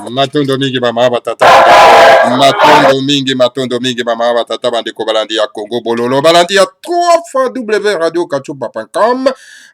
Matondo mingi mama batata matondo mingi mama batata bandeko balandi ya Congo bololo balandi ya 3 Radio Kachupa.com.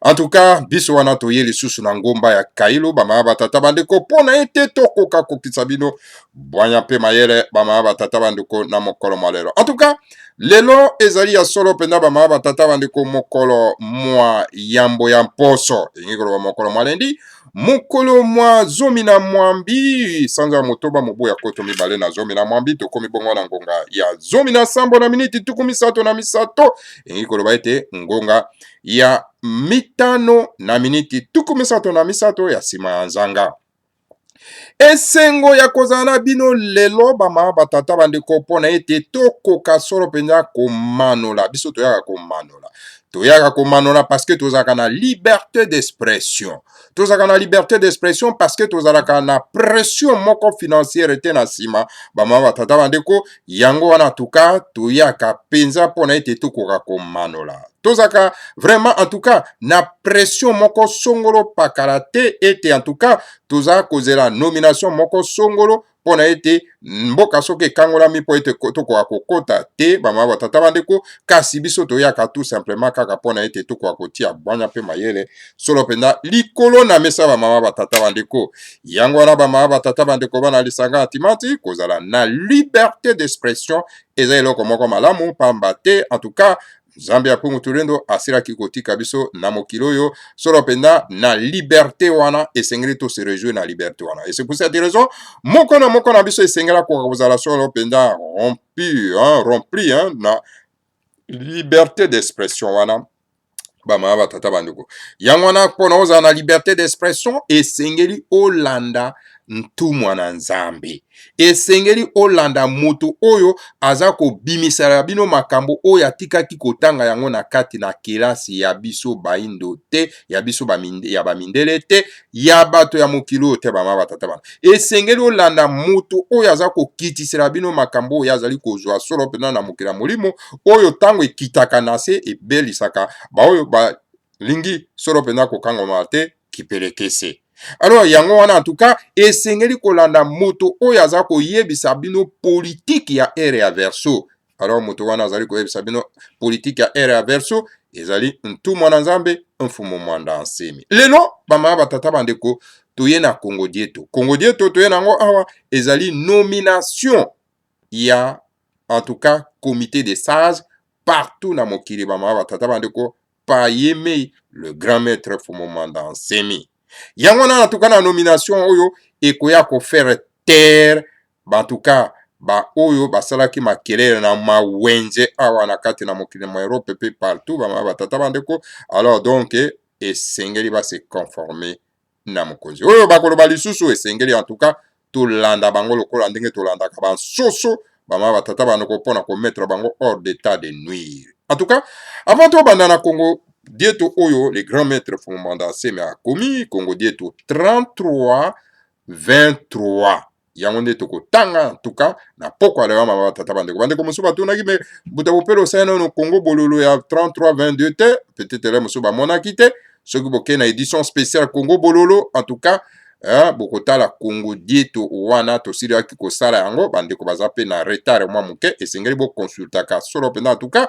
En tout cas biso wana toye lisusu na ngomba ya Kailo bama batata bandeko pona ete tokoka kokisa bino bwanya pe mayele bama batata bandeko na mokolo malero. En tout cas lelo ezali ya solo penda bama batata bandeko mokolo mwa yambo ya mposo ingikolo mokolo malendi mokolo mwa zomi na mwambi sanza motoba mobu ya koto mibale na zomi na mwambi tokomi bongo na ngonga ya zomi na sambo na miniti tuku misato na misato engi koloba ete ngonga ya mitano na miniti tuku misato na misato ya sima ya nzanga. Esengo ya kozala bino lelo bama batata bandeko pona ete tokoka solo penza komanola biso toyaka komanola. Toyaka komanola parce que tozaka na liberté d'expression. Tozaka na liberté d'expression parce que tozalaka na pression moko financière te na sima bama batata bandeko yango wana tuka toyaka penza pona ete tokoka komanola. Tozaka vraiment en tout cas na pression moko songolo pakala te ete en tout cas toza kozela nomination moko songolo pona ete mboka soki ekangolami po ete tokoka kokota te bama batata bandeko kasi biso toyaka tout simplement kaka pona ete tokoka kotia bwanya pe mayele solo penda likolo na mesa bama batata bandeko yango wana bama batata bandeko bana lisanga atimati kozala na liberté d'expression eza eloko moko malamu pamba te en tout cas Zambia pungu tulendo asira kikotika biso na mokilo yo solo penda na liberté wana esengeli to se réjouir na liberté wana. Et c'est pour cette raison moko na biso esengela ko kozala solo penda rempli na liberté d'expression wana. bama batata bandeko yango wana mpona ozala na liberté d'expression esengeli olanda ntumwa na nzambe esengeli olanda moto oyo aza kobimisela bino makambo oyo atikaki kotanga yango na kati na kelasi ya biso baindo te ya biso ya bamindele te ya bato ya mokili oyo te bama batata bana esengeli olanda moto oyo aza kokitisela bino makambo oyo azali kozwa solo mpena na mokili ya molimo oyo ntango ekitaka na se ebelisaka baoyo balingi solo mpena kokangama te kipelekese. Alors yango wana en tout cas esengeli kolanda moto oyo aza koyebisa bino politike ya ere ya verso. Alors moto wana azali koyebisa bino politike ya ere ya verso ezali ntumwa na nzambe mfumu mwanda nsemi. Lelo bamama batata bandeko toye na Congo dieto. Congo dieto toye nango awa ezali nomination ya en tout cas comité des sages partout na mokili bamama batata bandeko pa yemei le grand maître fumu mwanda nsemi. Yango na en tout cas na nomination oyo ekoya ko faire taire en tout cas ba oyo basalaki makelele na mawenze awa na kati na mokili ma Europe pe partout ba batata bandeko. Alors donc esengeli ba se conformer na mokonzi oyo bakoloba lisusu esengeli en tout cas tolanda bango lokola ndenge tolandaka bansoso bama batata bandeko mpona komettre bango hors d'état de nuire. En tout cas avant tobanda na Congo dieto oyo le grand maître fumu mwanda nsemi akomi Congo dieto 33-23 yango nde tokotanga en tout cas na pokwa lewa mama batata bandeko bandeko mosusu batunaki me buta bopele osali nano Congo bololo ya 33-22 te peut-être le mosusu bamonaki te soki bokei na édition spéciale Congo bololo en tout cas bokotala Congo dieto wana tosilaki kosala yango bandeko baza pe na retard mwa moke esengeli bokonsultaka solo mpena en tout cas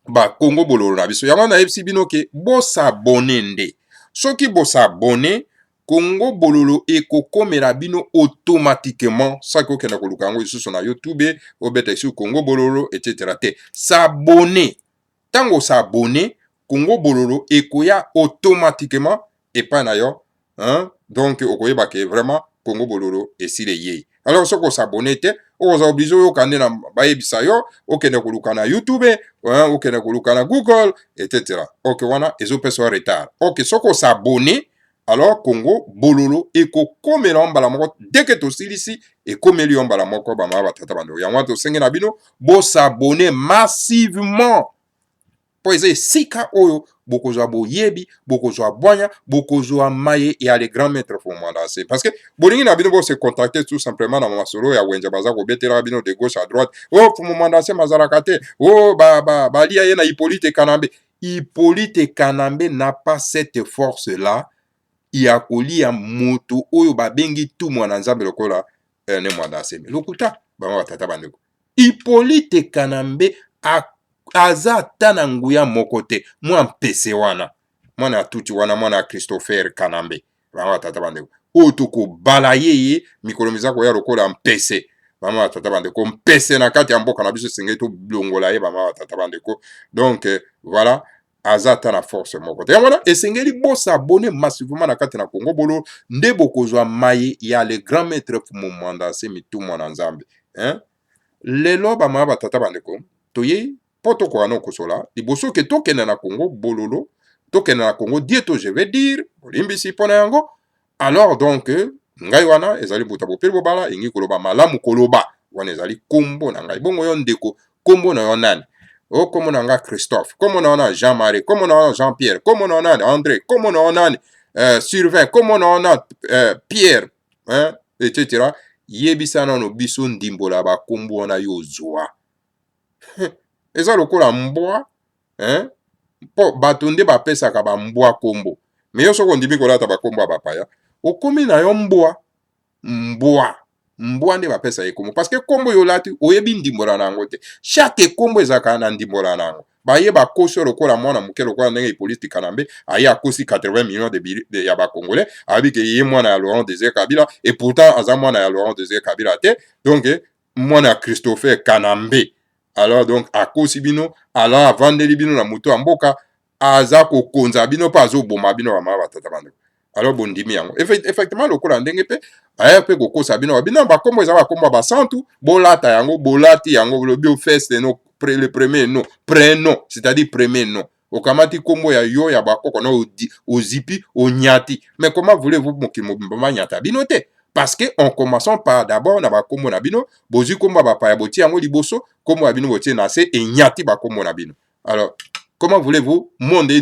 ba Congo bololo na biso yango nayebisi bino ke bosabone nde soki bosabone Congo bololo ekokomela bino automatiquement saki okenda koluka yango lisusu na YouTube obeta isi Congo bololo etc te sabone tango sabone Congo bololo ekoya automatiquement epai na yo donc okoyeba ke vraiment Congo bololo esile yei. Alors soko s'abonner te oza obligé okande na bayebisa yo okende koluka na YouTube okende koluka na Google etc. Ok wana ezopesa retard. Ok soko s'abonner alors Congo bololo ekokomela mbala moko dès que tosilisi ekomeli mbala moko bama batata bando yango tosenge na bino bo s'abonner massivement po eza esika oyo bokozwa boyebi bokozwa bwanya bokozwa maye ya le grand maître fumu mwanda nsemi parce que bolingi na bino bose contacter tout simplement na masolo ya wenze baza kobetelaka bino de gauche à droite fumu mwanda nsemi azalaka te balia ye na Hippolyte Kanambe. Hippolyte Kanambe n'a pas cette force là ya kolia moto oyo babengi tu mwana nzambe lokola ne mwanda nsemi lokuta bama batata bandeko. Hippolyte Kanambe aza ata na nguya moko te mwa mpese wana mwana atuti wana mwana Christopher Kanambe bama batata bandeko oyo tokobala ye mikolo miza koya lokola mpese bama batata bandeko mpese na kati ya mboka na biso esengeli tolongola ye bama batata bandeko. Donc voilà aza ata na force moko te yango wana esengeli bosabone massivement na kati na Congo bololo nde bokozwa maye ya le grand maître fumu mwanda nsemi tu mwana nzambe lelo bama batata bandeko toyei po tokoka na kosola liboso ke tokende na Congo bololo tokende na Congo dieto je vais dire olimbisi mpona yango. Alors donc ngai wana ezali buta bopeli bobala engi koloba malamu koloba wana ezali kombo na ngai bongo yo ndeko kombo na yo nani kombo na nga Christophe kombo na yo na Jean-Marie kombo na yo na Jean-Pierre kombo na yo nani André kombo na yo nani Sylvain kombo na yo na Pierre etc. yebisa nano biso ndimbola bakombo wana yo zwa eza lokola mbwa po bato nde bapesaka bambwa kombo me yo soko ondimi kolata bakombo ya bapaya okomi na yo mbwa nde bapesa ye kombo parce que kombo yo lati oyebi ndimbola na yango te chaque kombo ezalaka na ndimbola na yango bayeba kosi lokola mwana moke lokola ndenge Hippolyte Kanambe aye akosi 80 millions ya bakongolais abi ke ye mwana ya Laurent Désiré Kabila et pourtant aza mwana ya Laurent Désiré Kabila te donc mwana ya Christopher Kanambe. Alors donc akosi bino alors avandeli bino na moto ya mboka aza kokonza bino pa azoboma bino bama batata bandeko. Alors bondimi yango effectivement lokola ndenge pe aya pe kokosa bino bakombo eza bakombo basantu bolata yango bolati yango lobi ofeste no le premier nom prénom c'est-à-dire premier nom okamati kombo ya yo ya bakoko na ozipi onyati. Mais comment voulez-vous mokili mobimba nyata bino te? Parce que en commençant par d'abord na bakombo na bino, bozi kombo bapaya boti yango liboso, kombo ya bino botie na se enyati bakombo na bino. Alors, comment voulez-vous monde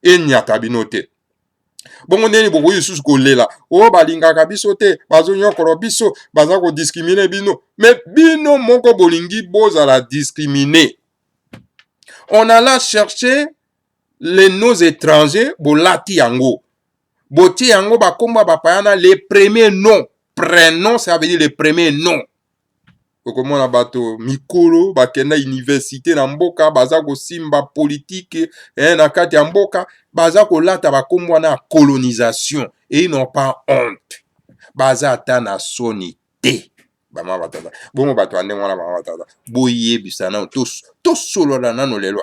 nyata bino te? Bongo ndeni boko yususu kolela, o balingaka biso te, bazo nyokolo biso, baza ko discriminer bino. Mais bino moko bolingi bozala discriminer. On alla chercher les noms étrangers, bolati yango. Boti yango bakomba bapayana les premiers noms. Prénom, ça veut dire les premiers noms. Okomona bato mikolo bakenda université na mboka baza ko simba politique na kati ya mboka baza ko lata bakombo na colonisation et ils n'ont pas honte. Baza ata na soni te. Bama batata. Bongo bato ande mwana bama batata. Boyebisa na to solo na no lelo.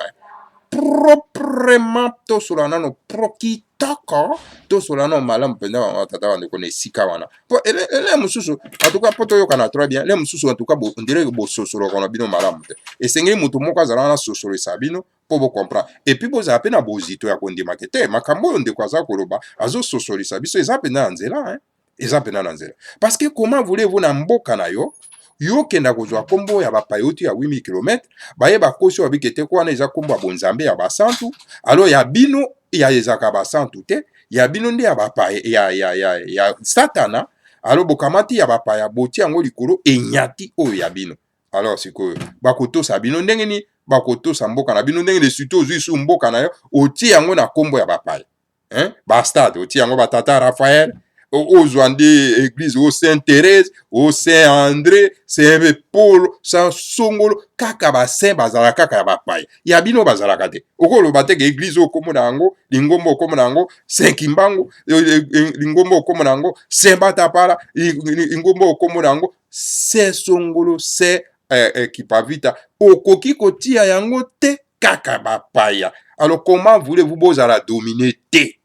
Proprement to solo na no prokitaka to solo na malamu penda bama batata bande ko ne sika wana. Po ele mususu en tout cas poto yo kana très bien. Le mususu en tout cas on dirait que bo sosolo kono bino malamu te. Et sengeli mutu moko azala na sosolo sabino po bo comprendre. Et puis boza pe na bozito ya kondima kete makambo yo ndeko aza koloba azo sosolisa biso eza pe na nzela hein. Eza pe na nzela. Parce que comment voulez-vous na mboka na yo yo kenda kozwa kombo ya bapayoti ya 8000 km baye bakosi wa bikete kwa na eza kombo ya bonzambe ya basantu alors ya bino ya ezaka basantu te ya bino nde ya bapaye ya satana alors bokamati ya bapaya boti yango likolo enyati oyo ya bino alors sikoyo bakotosa bino ndenge ni bakotosa mboka na bino ndenge de surtout ozwi su mboka na yo otie yango na kombo ya bapaya hein bastade otie yango batata Raphaël au Zouandé, église, au Saint-Thérèse, au Saint-André, Saint-Paul, Saint-Songolo, kaka ba saint bazala kaka ba paye. Ya bino bazala kate. Oko lo bateke église au komo nango, lingombo au komo nango, Saint-Kimbango, lingombo au komo nango, Saint-Batapara, lingombo au komo nango, Saint-Songolo, Saint-Kipavita, okoki kotia yango te kaka ba paye. Alors comment voulez-vous bozala dominer te?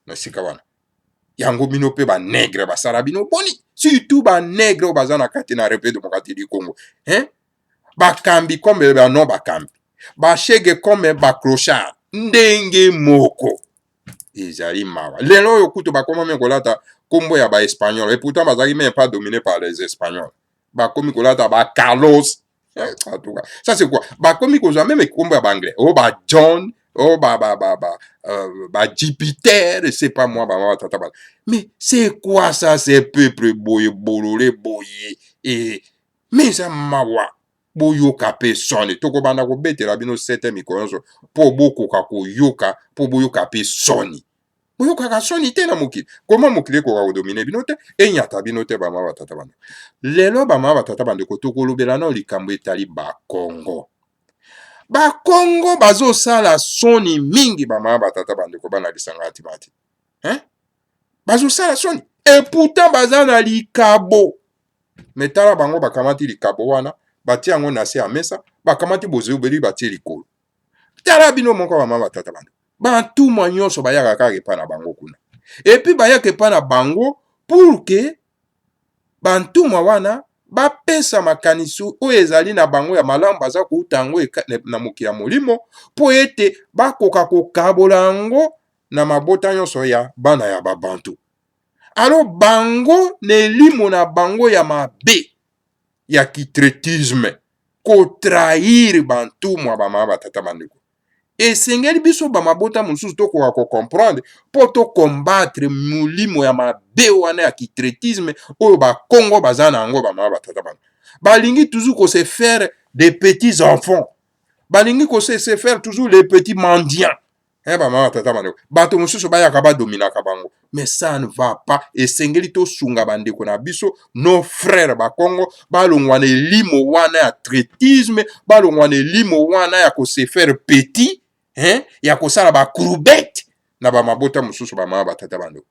Merci kawana. Yango bino pe ba nègre ba sarabino boni surtout ba nègre baza na kati na République démocratique du Congo hein ba kambi comme ba non ba kambi ba shege comme ba clochard ndenge moko ezali mawa lelo yo kuto ba koma me kolata kombo ya ba espagnol et pourtant bazali même pas dominé par les espagnols ba komi kolata ba Carlos en tout cas ça c'est quoi ba komi ko jamais me kombo ya ba anglais oh ba John oh Jupiter, c'est pas moi, mais c'est quoi ça, ces peuples boye, bololé, boye, et, mais ça mawa, boyo kape sonne, toko banda ko bete la bino 7e mikonzo, po boko kako yoka, po boyo kape sonne. Boyo kaka sonne te na mokili. Comment mokili ko ka dominer binote? E nyata binote ba mawa tata banda. Lelo ba mawa tata banda ko toko lobela na likambo etali ba Congo. Ba Congo bazo sala soni mingi ba ma batata bandeko bana lisanga timati hein bazo sala soni et pourtant bazana likabo metala bango bakamati likabo wana batia yango na se amesa bakamati bozo beli batie likolo tala bino moko ba ma batata bando bantu nyonso bayaka kaka pa na bango kuna et puis bayaka pa na bango pour que bantu wana bapesa makanisu oyo ezali na bango ya malamu baza kouta yango na mokili ya molimo po ete bakoka kokabola yango na mabota nyonso ya bana ya babantu alors bango nelimo na bango ya mabe ya kitretisme kotrahir bantu mwa bama batata bandeko esengeli biso bamabota mosusu tokoka kocomprendre po tocombattre molimo ya mabe wana ya kitretisme oyo bakongo baza na yango bamama batata bana balingi toujours ko se faire des petits enfants balingi ko se faire toujours les petits mendiants bamama batata bana bato mosusu bayaka badominaka bango mais ça ne va pas esengeli tosunga bandeko na biso nos frères bakongo balongwa na elimo wana ya tretisme balongwa na elimo wana ya ko se faire petit ya kosala ba courbette na ba mabota mosusu ba mama batata bando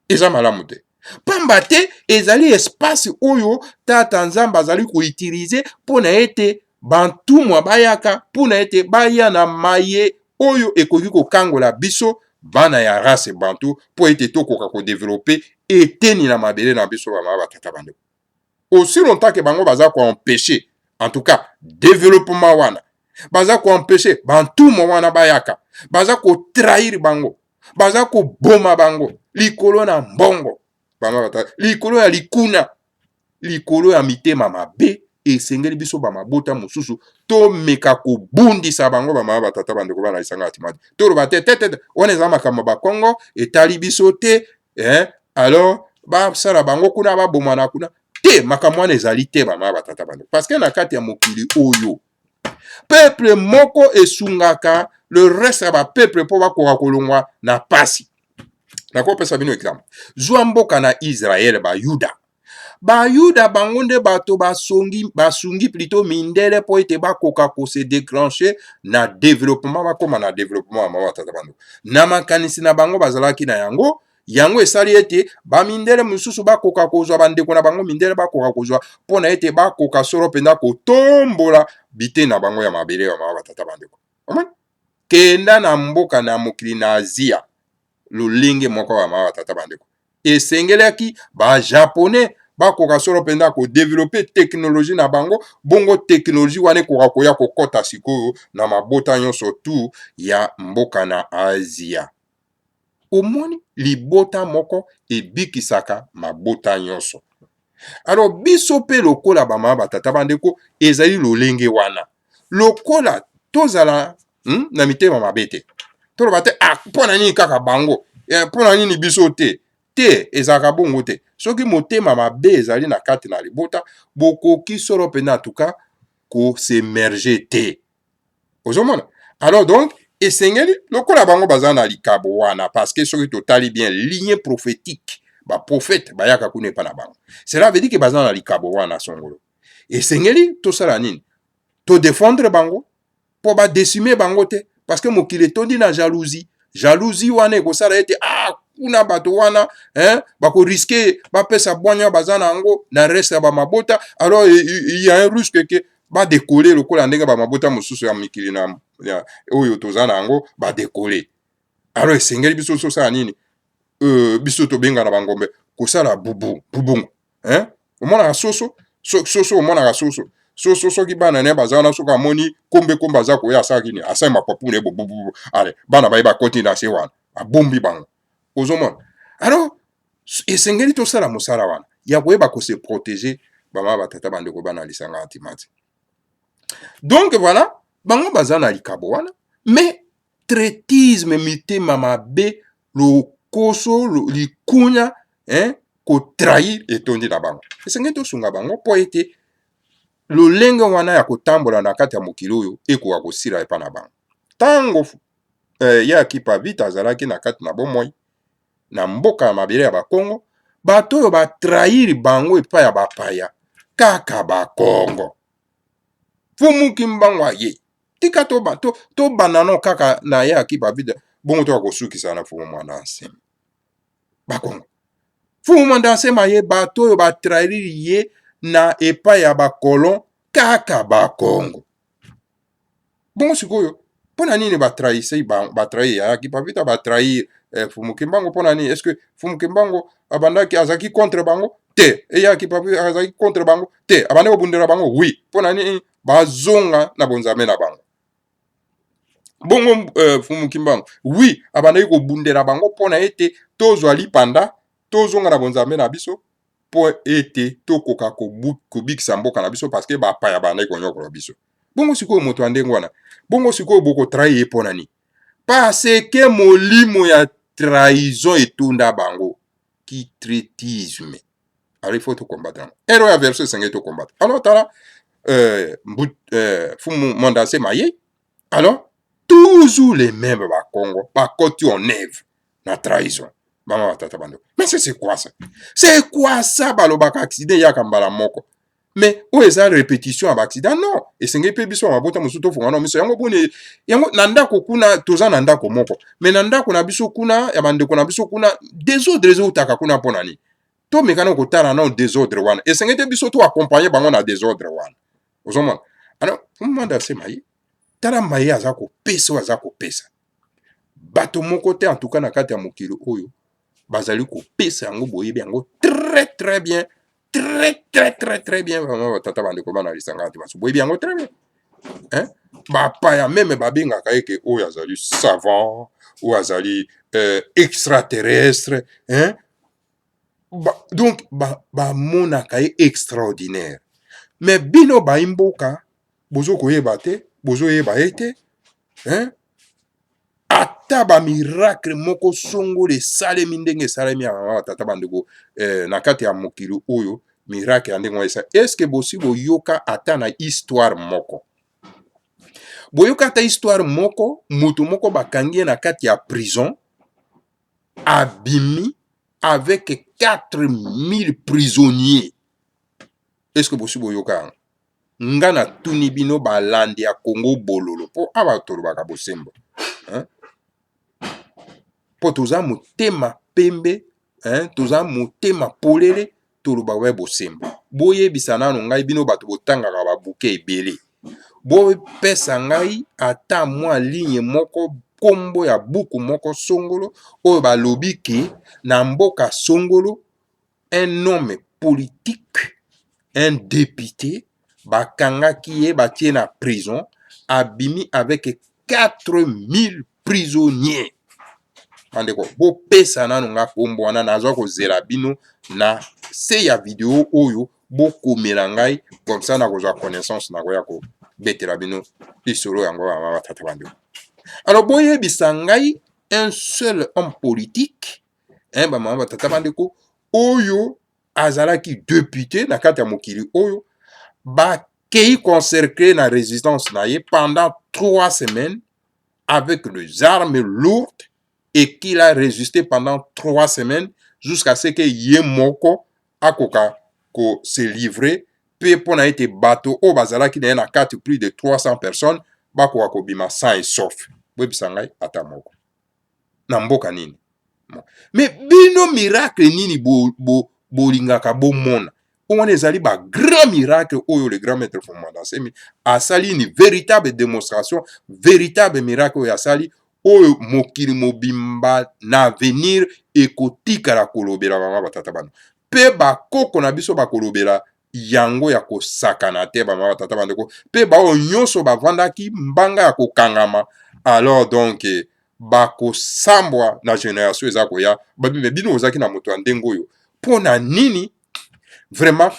eza malamu te pamba te ezali espace oyo tata nzamba azali ko utiliser pona ete bantu mwa bayaka pona ete baya na maye oyo ekoki ko kangola biso bana ya race bantu po ete tokoka ko développer eteni na mabele na biso ba mama batata bando aussi longtemps que bango baza ko empêcher en tout cas développement wana baza koempêche bantuma wana bayaka, baza kotrahir bango, baza koboma bango likolo na mbongo, likolo ya likuna, likolo ya mitema mabe. Esengeli biso bamabota mosusu tomeka kobundisa bango bamama batata bandeko bana lisanga atimati toloba te wana eza makambo bakongo etali biso te, alors basala bango kuna babomana kuna te, makambo wana ezali te bamama batata bandeko, parce que na kati ya mokili oyo peuple moko esungaka le reste ya bapeuple mpo bakoka kolongwa na pasi. Nakopesa bino exemple, zwa mboka na Israel bayuda bango nde bato basungi plutôt mindele po ete bakoka kose déclencher na développement, bakoma na développement ya mama batata bando na makanisi na bango bazalaki na yango esali ete bamindele mosusu bakoka kozwa bandeko na bango mindele bakoka kozwa mpona ete bakoka solo mpenza kotombola bite na bango ya mabele ya mama batata bandeko. Kenda na mboka na mokili na Asia lolenge moko ya mama batata bandeko esengelaki bajaponais bakoka solo mpenza kodevelope teknologie na bango, bongo teknologie wana ekoka koya kokota sikoyo na mabota nyonso tu ya mboka na Asia. Omoni libota moko ebikisaka mabota nyonso. Alors biso pe lokola bamama batata bandeko ezali lolenge wana, lokola tozala na mitema mabe te, toloba te mpona nini kaka bango, mpona nini biso te ezalaka bongo te. Soki motema mabe ezali na kati na libota, bokoki solo mpenza atuka kosemerge te. Ozomona? Alors donc esengeli lokola bango baza na likabo wana, parce que soki totali bien ligne prophétique baprofete bayaka kuna epa na bango, cela veut dire que baza na likabo wana songolo. Esengeli tosala nini? Todefendre bango po badesime bango te, parce que mokili etondi na jalousie wana ekosala ete kuna bato wana bakoriske bapesa bwanya baza na yango na reste ya bamabota, alors il y a un risque ke badekole lokola ndenge bamabota mosusu ya mikili na oyo toza na yango badekole. Alors esengeli biso tosala nini? Biso tobenga na bangombe kosala bubungu. Omonaka soso omonaka soso soki bana ne baza wana soki amoni kombe aza koya asalaki nini? Asali mapapu ne bobubu. Ale bana baye bakoti na se wana abombi bango. Ozomona? Alors esengeli tosala mosala wana ya koyeba kose protéger bamama batata bandeko bana lisanga atimati. Donc voilà, bango baza na likabo wana, mais traitisme mitema mabe lokoso likunya kotrahir etondi na bango. Esengeli tosunga bango po ete lolenge wana ya kotambola na kati ya mokili oyo ekoka kosila epa na bango. Tango yaki pa vite azalaki na kati na bomoi na mboka ya mabele ya bakongo, bato oyo batrahir bango epa ya bapaya kaka bakongo. Fumuki mbango aye tika to banano kaka na yaki pa vite bongo to akosukisa na fumu mwanda nsema bakongo. Fumu mwanda nsema ye bato oyo batrahir ye na epa ya bakolon kaka bakongo. Bongo sikoyo pona nini batrahise batrahir yaki pa vite batrahir Fumuki Mbango pona nini? Est-ce que Fumuki Mbango abandaki azaki contre bango? Te. Eyaki pa vite azaki contre bango? Te. Abandaki kobundela bango? Oui. Pona nini bazonga na bonzambe na bango? Bongo Fumuki Mbango, oui, abandaki kobundela bango pona ete tozwa lipanda tozonga na bonzambe na biso po ete tokoka kobikisa mboka na biso parce que bapaya bandaki konyokola biso. Bongo sikoyo moto ya ndenge wana, bongo sikoyo bokotrahi ye pona nini? Parce que molimo ya trahison etunda bango qui traitisme. Alors il faut tout combattre. Ero ya verset 5 tout combattre. Alors tala fumu mandase maye. Alors toujours les mêmes ba Congo, ba koti en œuvre na trahison. Mama tata bando. Mais c'est quoi ça? C'est quoi ça balobaka accident ya kambala moko? Mais où est la répétition à accident? Non. Et c'est un peu biso mabota musuto fungana miso yango boni yango nandako kuna toza nandako moko. Mais nandako na biso kuna ya bandeko na biso kuna désordre utaka kuna pona ni. To mekana ko tala na désordre wana. Et c'est un biso to accompagner bango na désordre wana. Ozomona. Alors, manda se mai. Tala mai azako pesa. Bato moko te en tout cas na kati ya mokili oyo. Bazali ko pesa yango boyebi yango très bien. Très bien. Vraiment, tata bande comment on a lisanga tu vas. Boy bien très bien. Hein? bapaya meme babengaka eke oyo azali savant oyo azali extraterrestre hein? Donc bamonaka ye extraordinaire mais bino baimboka bozo koyeba te bozoyeba ye te hein? Ata bamiracle moko songolo esalemi ndenge esalemi ya mama batata bandeko na kati ya mokili oyo miracle ya ndenge wana esa eske bosi boyoka ata na histoire moko boyoka ata histoire moko mutu moko bakangi ye na kati ya prison abimi avec 4000 prisonniers eske bosi boyoka yango nga na tuni bino balandi ya Congo bololo mpo awa tolobaka bosembo hein? Po toza motema pembe hein? Toza motema polele toloba we bosembo boyebisa nano ngai bino bato botangaka babuke ebele bopesa ngai ata mwa ligne moko kombo ya buku moko songolo oyo balobi ke na mboka songolo un homme politique un député bakangaki ye batie na prison abimi avec 4000 prisonniers andeko bopesa nano nga kombo wana nazwa kozela bino na se ya video oyo bokomela ngai comme ça nakozwa connaissance nakoya kobetela bino lisolo yango mama batata bandeko alors boyebisa ngai un seul homme politique hein, bamama batata bandeko oyo azalaki député na kati ya mokili oyo bakei concercler na résistance na ye pendant 3 semaines avec les armes lourdes et qu'il a résisté pendant 3 semaines jusqu'à ce que ye moko akoka ko se livrer pe pona ete bato o bazalaki na kati plus de 300 personnes bakoka kobima sain et sauf bwebisa ngai ata moko na mboka nini mais bino miracle nini bolingaka bomona wana ezali ba grand miracle oyo le grand maître Fumanda Nsemi asali une véritable démonstration véritable miracle oyo asali oyo mokili mobimba na avenir ekotikala kolobela bama batata bano pe bakoko na biso bakolobela yango ya kosakana te bama batata bandeko pe bao nyonso bavandaki mbanga ya kokangama alors donc bakosambwa na génération eza koya babibe bino ozaki na moto ya ndenge oyo mpo na nini vraiment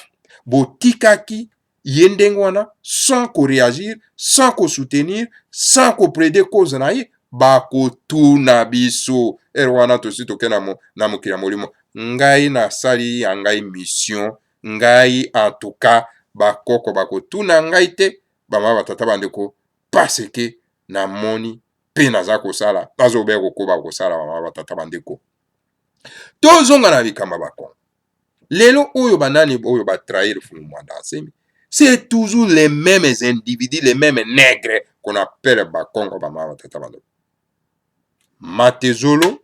botikaki ye ndenge wana sans koréagir sans kosoutenir sans koplaider cause na ye bakotuna biso ere wana tosi toke na mokili ya molimo ngai nasali ya ngai mission ngai en tout cas bakoko bakotuna ngai te bama batata bandeko parce que namoni mpe naza kosala nazobeya kokoba kosala bama batata bandeko tozonga na bikamba bakongo lelo oyo banani oyo batrahir Fumanda Nsemi c'est toujours les mêmes individus les mêmes nègres qu'on appelle bakongo bama batata bandeko Matezolo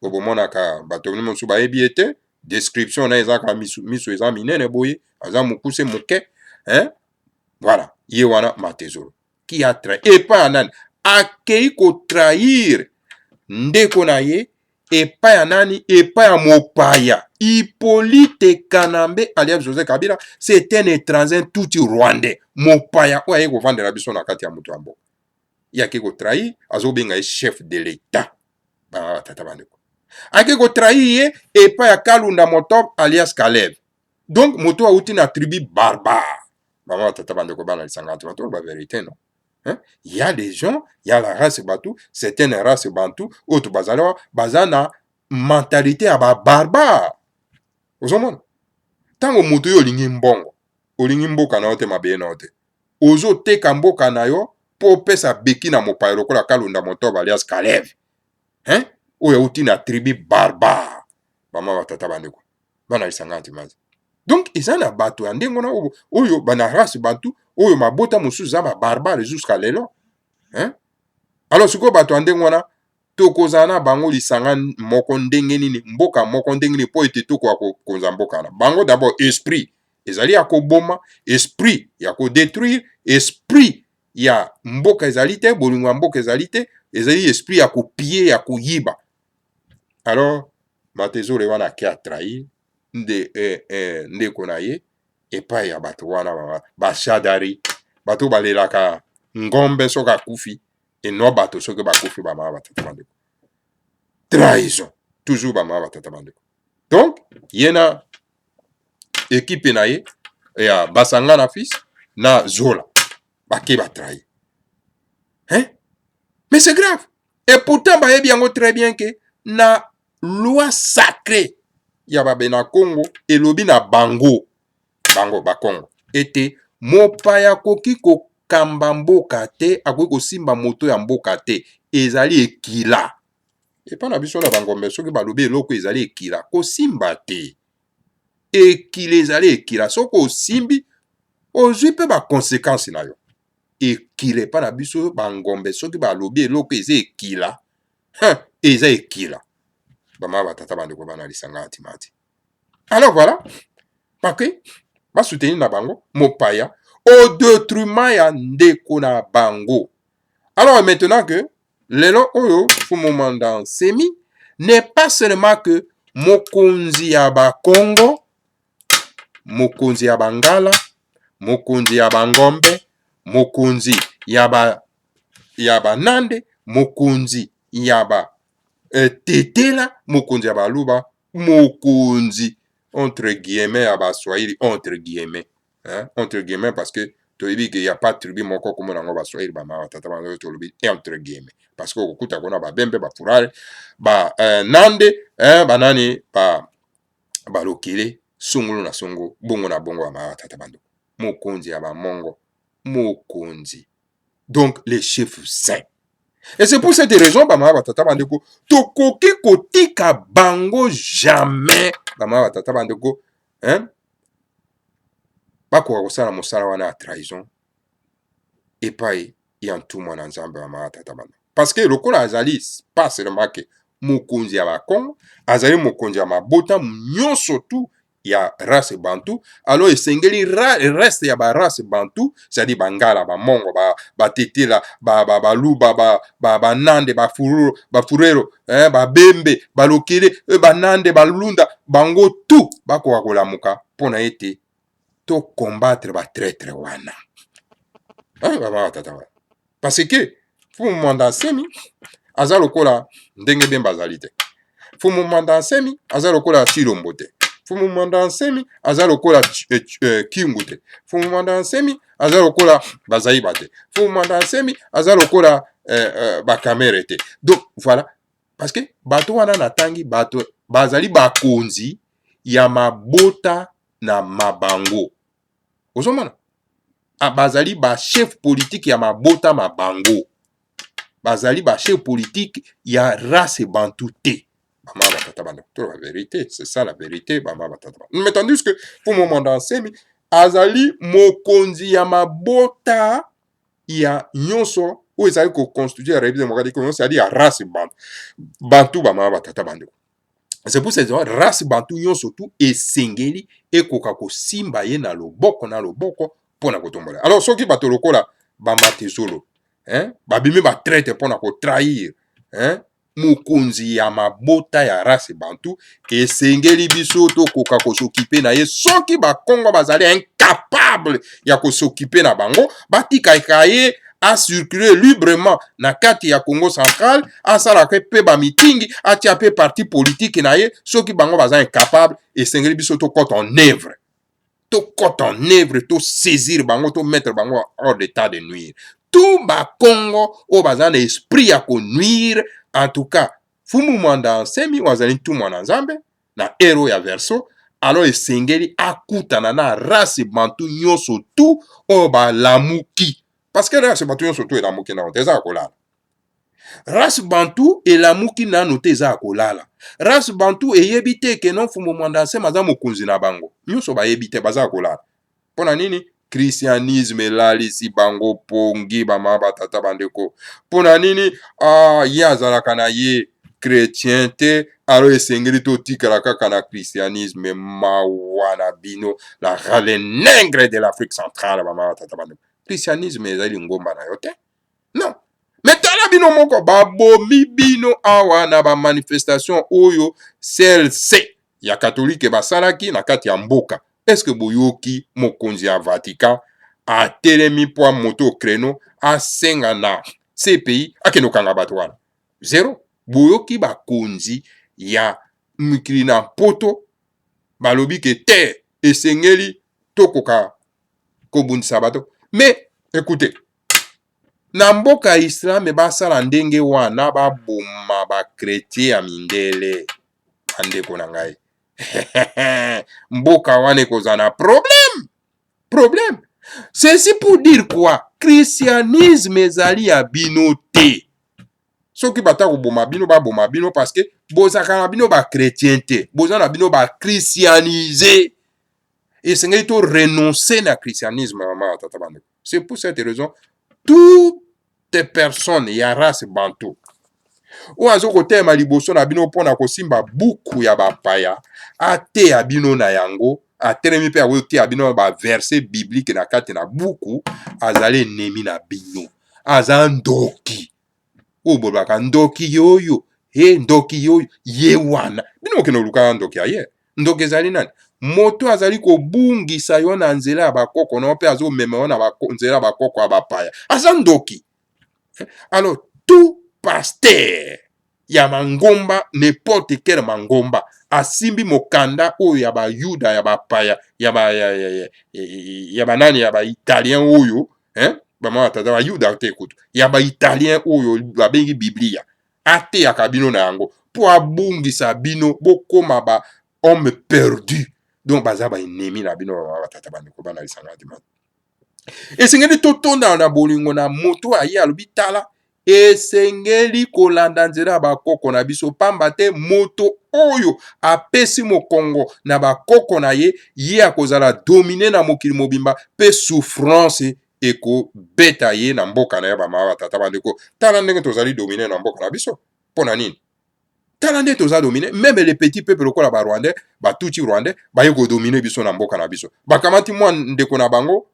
obomonaka bato mosusu bayebi ete description na ezaka miso eza minene boye aza mokuse moke hein? Voilà ye wana Matezolo qui a trahi epai ya nani akei kotrahir ndeko na ye epai ya nani epai ya mopaya Hippolyte Kanambe alias Joseph Kabila c'est un étranger tout rwandais mopaya oyo aye kovandela biso na kati ya moto ya mboka ye akei kotrahir azobenga ye chef de l'état bama batata bandeko ake kotrahir ye epai ya Kalunda Motob alias Kalev donc moto auti na tribu barbare bama batata bandeko bana lisanga tu bato ba vérité non hein? Il y a des gens il y a la race bantou certaines races bantou autres bazala bazana mentalité ya ba barbare ozomona tango moto yo olingi mbongo olingi mboka na yo te mabe na yo te ozoteka mboka na yo po pesa beki na mopaya lokola Kalunda Motob alias Kalev hein? Oyo auti na tribu barbare bama batata bandeko bana lisanga ntimazi donc eza na bato ya ndenge wana oyo bana race bantu oyo mabota mosusu eza barbare jusqu'à lelo hein? Alors sikoyo bato ya ndenge wana tokozala na bango lisanga moko ndenge nini mboka moko ndenge nini po ete tokoka kokonza mboka na bango d'abord esprit ezali ya koboma esprit ya kodétruire esprit ya mboka ezali te bolingo ya mboka ezali te ezali esprit ya kopie ya koyiba alors Matezolo wana ake atrahir ndeko na ye epai ya bato wana bashadari bato balelaka ngombe soki akufi eno bato soki bakufi bamama batata bandeko. Trahison toujours bamama batata bandeko. Donc ye na équipe na ye ya Basanga na fils na Zola bake batrahi. Hein? Mais c'est grave. Et pourtant bayebi yango très bien que na loi sacrée ya babena Congo elobi na bango bakongo ete mopaya koki kokamba mboka te akoki kosimba moto ya mboka te ezali ekila. Epa na biso na bangombe soki balobi eloko ezali ekila kosimba te. Ekila ezali ekila soki osimbi ozwi mpe bakonsekansi na yo. Ekila epa na biso bangombe soki balobi eloko eza ekila eza ekila. Bama batata bandeko bana lisanga atimati. Alors voilà, parce que ba soutenir na bango mopaya au détriment ya ndeko na bango. Alors maintenant que lelo oyo fumu mandan semi n'est pas seulement que mokonzi ya ba Congo, mokonzi ya bangala, mokonzi ya bangombe, mokonzi ya ba nande, mokonzi ya ba tetela, mokonzi ya baluba, mokonzi entre guillemets à Baswahili, entre guillemets, hein? Entre guillemets parce que tu dis qu'il n'y a pas de tribu moko comme on a Baswahili, entre guillemets, parce que au coup t'as ba bembe, ba furale, ba nande, hein, ba nani, ba lokile, songolo na songo, bongo na bongo ba tatabando, mokonzi ya ba mongo, mokonzi. Donc les chefs saints. Et c'est pour cette raison, bama batata bandeko, tokoki kotika bango jamais, bama batata bandeko, hein? Bako kosala mosala wana ya trahison, epai ya tout mwana nzambe bama batata bandeko. Parce que lokola azali pas seulement que mokonzi ya bakongo, azali mokonzi ya mabota nyonso tout ya race bantu, alors esengeli reste ya ba race bantu, c'est-à-dire bangala, ba mongo, ba tetela, ba luba, ba nande, ba furero, hein, ba bembe, ba lokele, ba nande, ba lunda, bango tout bako kolamuka pona ete to combattre ba traître wana. Hein, ba tata. Parce que fumu manda semi aza lokola ndenge bemba azali te. Fumu manda semi aza lokola silombo te. Fumu manda nsemi aza lokola kingu te. Fumu manda nsemi aza lokola bazaiba te. Fumu manda nsemi aza lokola bakamere te. Donc voilà, parce que bato wana natangi bato bazali bakonzi ya mabota na mabango. Ozomona? Bazali ba chef politique ya mabota mabango. Bazali ba chef politique ya race bantu te. La vérité, c'est ça la vérité. Mais tandis que pour le moment d'ensemi, azali mokonzi ya mabota ya nyonso ou ezali ko constituer la république démocratique nyonso, c'est-à-dire ya race bantu bama batata bandeko. C'est pour cette raison race bantu nyonso tout esengeli ekoka ko simba ye na loboko pona kotombola. Alors soki bato lokola bamatezolo, hein, babimi ba traite pona ko trahir, hein, mokonzi ya mabota ya race bantu esengeli biso to koka ko s'occuper na ye soki ba Congo bazali incapable ya ko s'occuper na bango batika ekaye a circuler librement na kati ya Congo central asala pe ba meeting atia pe parti politique na ye soki bango bazali incapable esengeli biso to cote en œuvre to saisir bango to mettre bango hors d'état de nuire. Tout ba Congo o bazana esprit ya ko nuire. En tout cas, fumu mwanda nsemi wazali tout mwana nzambe na hero ya verso, alors esengeli akutana na race bantu nyonso tout o ba lamuki. Parce que race bantu nyonso tout elamuki na eza kolala. Race bantu elamuki na note eza kolala. Race bantu eyebi te ke non fumu mwanda nsemi aza mokonzi na bango. Nyonso ba yebi te baza kolala. Pona nini? Christianisme elalisi bango pongi bama batata bandeko. Pona nini? Ye azalaka na ye chrétien te, alors esengeli to tikala kaka na christianisme mawana bino la rale nègre de l'Afrique centrale bama batata bandeko. Christianisme ezali ngomba na yo te? Non. Mais tala bino moko babomi bino awa na ba manifestation oyo CLC ya catholique basalaki na kati ya mboka. Est-ce que boyoki mokonzi ya Vatican atelemi po moto créneau asenga na CPI akeno kanga bato wana zero. Boyoki bakonzi ya mikili na poto balobi ke te esengeli tokoka kobundisa bato. Mais écoutez, na mboka islam basala ndenge wana baboma bakretien ya mindele bandeko na ngai. Mboka wana ekozala na problème. Ceci pour dire quoi? Christianisme ezali ya bino te. Soki bata koboma bino baboma bino parce que bozaka na bino ba chrétien te, boza na bino ba christianisé. Esengeli to renoncer na christianisme mama tata bandeko. C'est pour cette raison toutes les personnes ya race bantou ou azo kotema liboso na bino pona kosimba buku ya bapaya ate ya bino na yango atelemi pe akote ya bino ba verset biblique na kati na buku azali ennemi na bino aza ndoki obolaka ndoki yoyo ndoki yoyo ye wana bino okende oluka ndoki aye ndoki ezali nani moto azali kobungisa yo na nzela ya bakoko na pe azomema yo na nzela ya bakoko ya bapaya aza ndoki. Alors tout pasteur ya mangomba n'importe quel mangomba asimbi mokanda oyo ya bayuda ya bapaya ya banani ya baitalien oyo bama tata bayuda te kutu ya baitalien oyo babengi biblia ateyaka bino na yango po abungisa bino bokoma ba homme perdu donc baza baennemi na bino batata bandeko bana lisanga dimana. Esengeli totonda na bolingo na moto aye alobi tala esengeli kolanda nzela bakoko na biso pamba te moto oyo apesi mokongo na bakoko na ye ye akozala domine na mokili mobimba pe souffrance eko beta ye na mboka na ye bama batata bandeko tala ndenge tozali domine na mboka na biso pona nini tala nde toza domine même les petits peuples lokola ba rwandais batuti rwandais baye ko domine biso na mboka na biso bakamati mwa ndeko na bango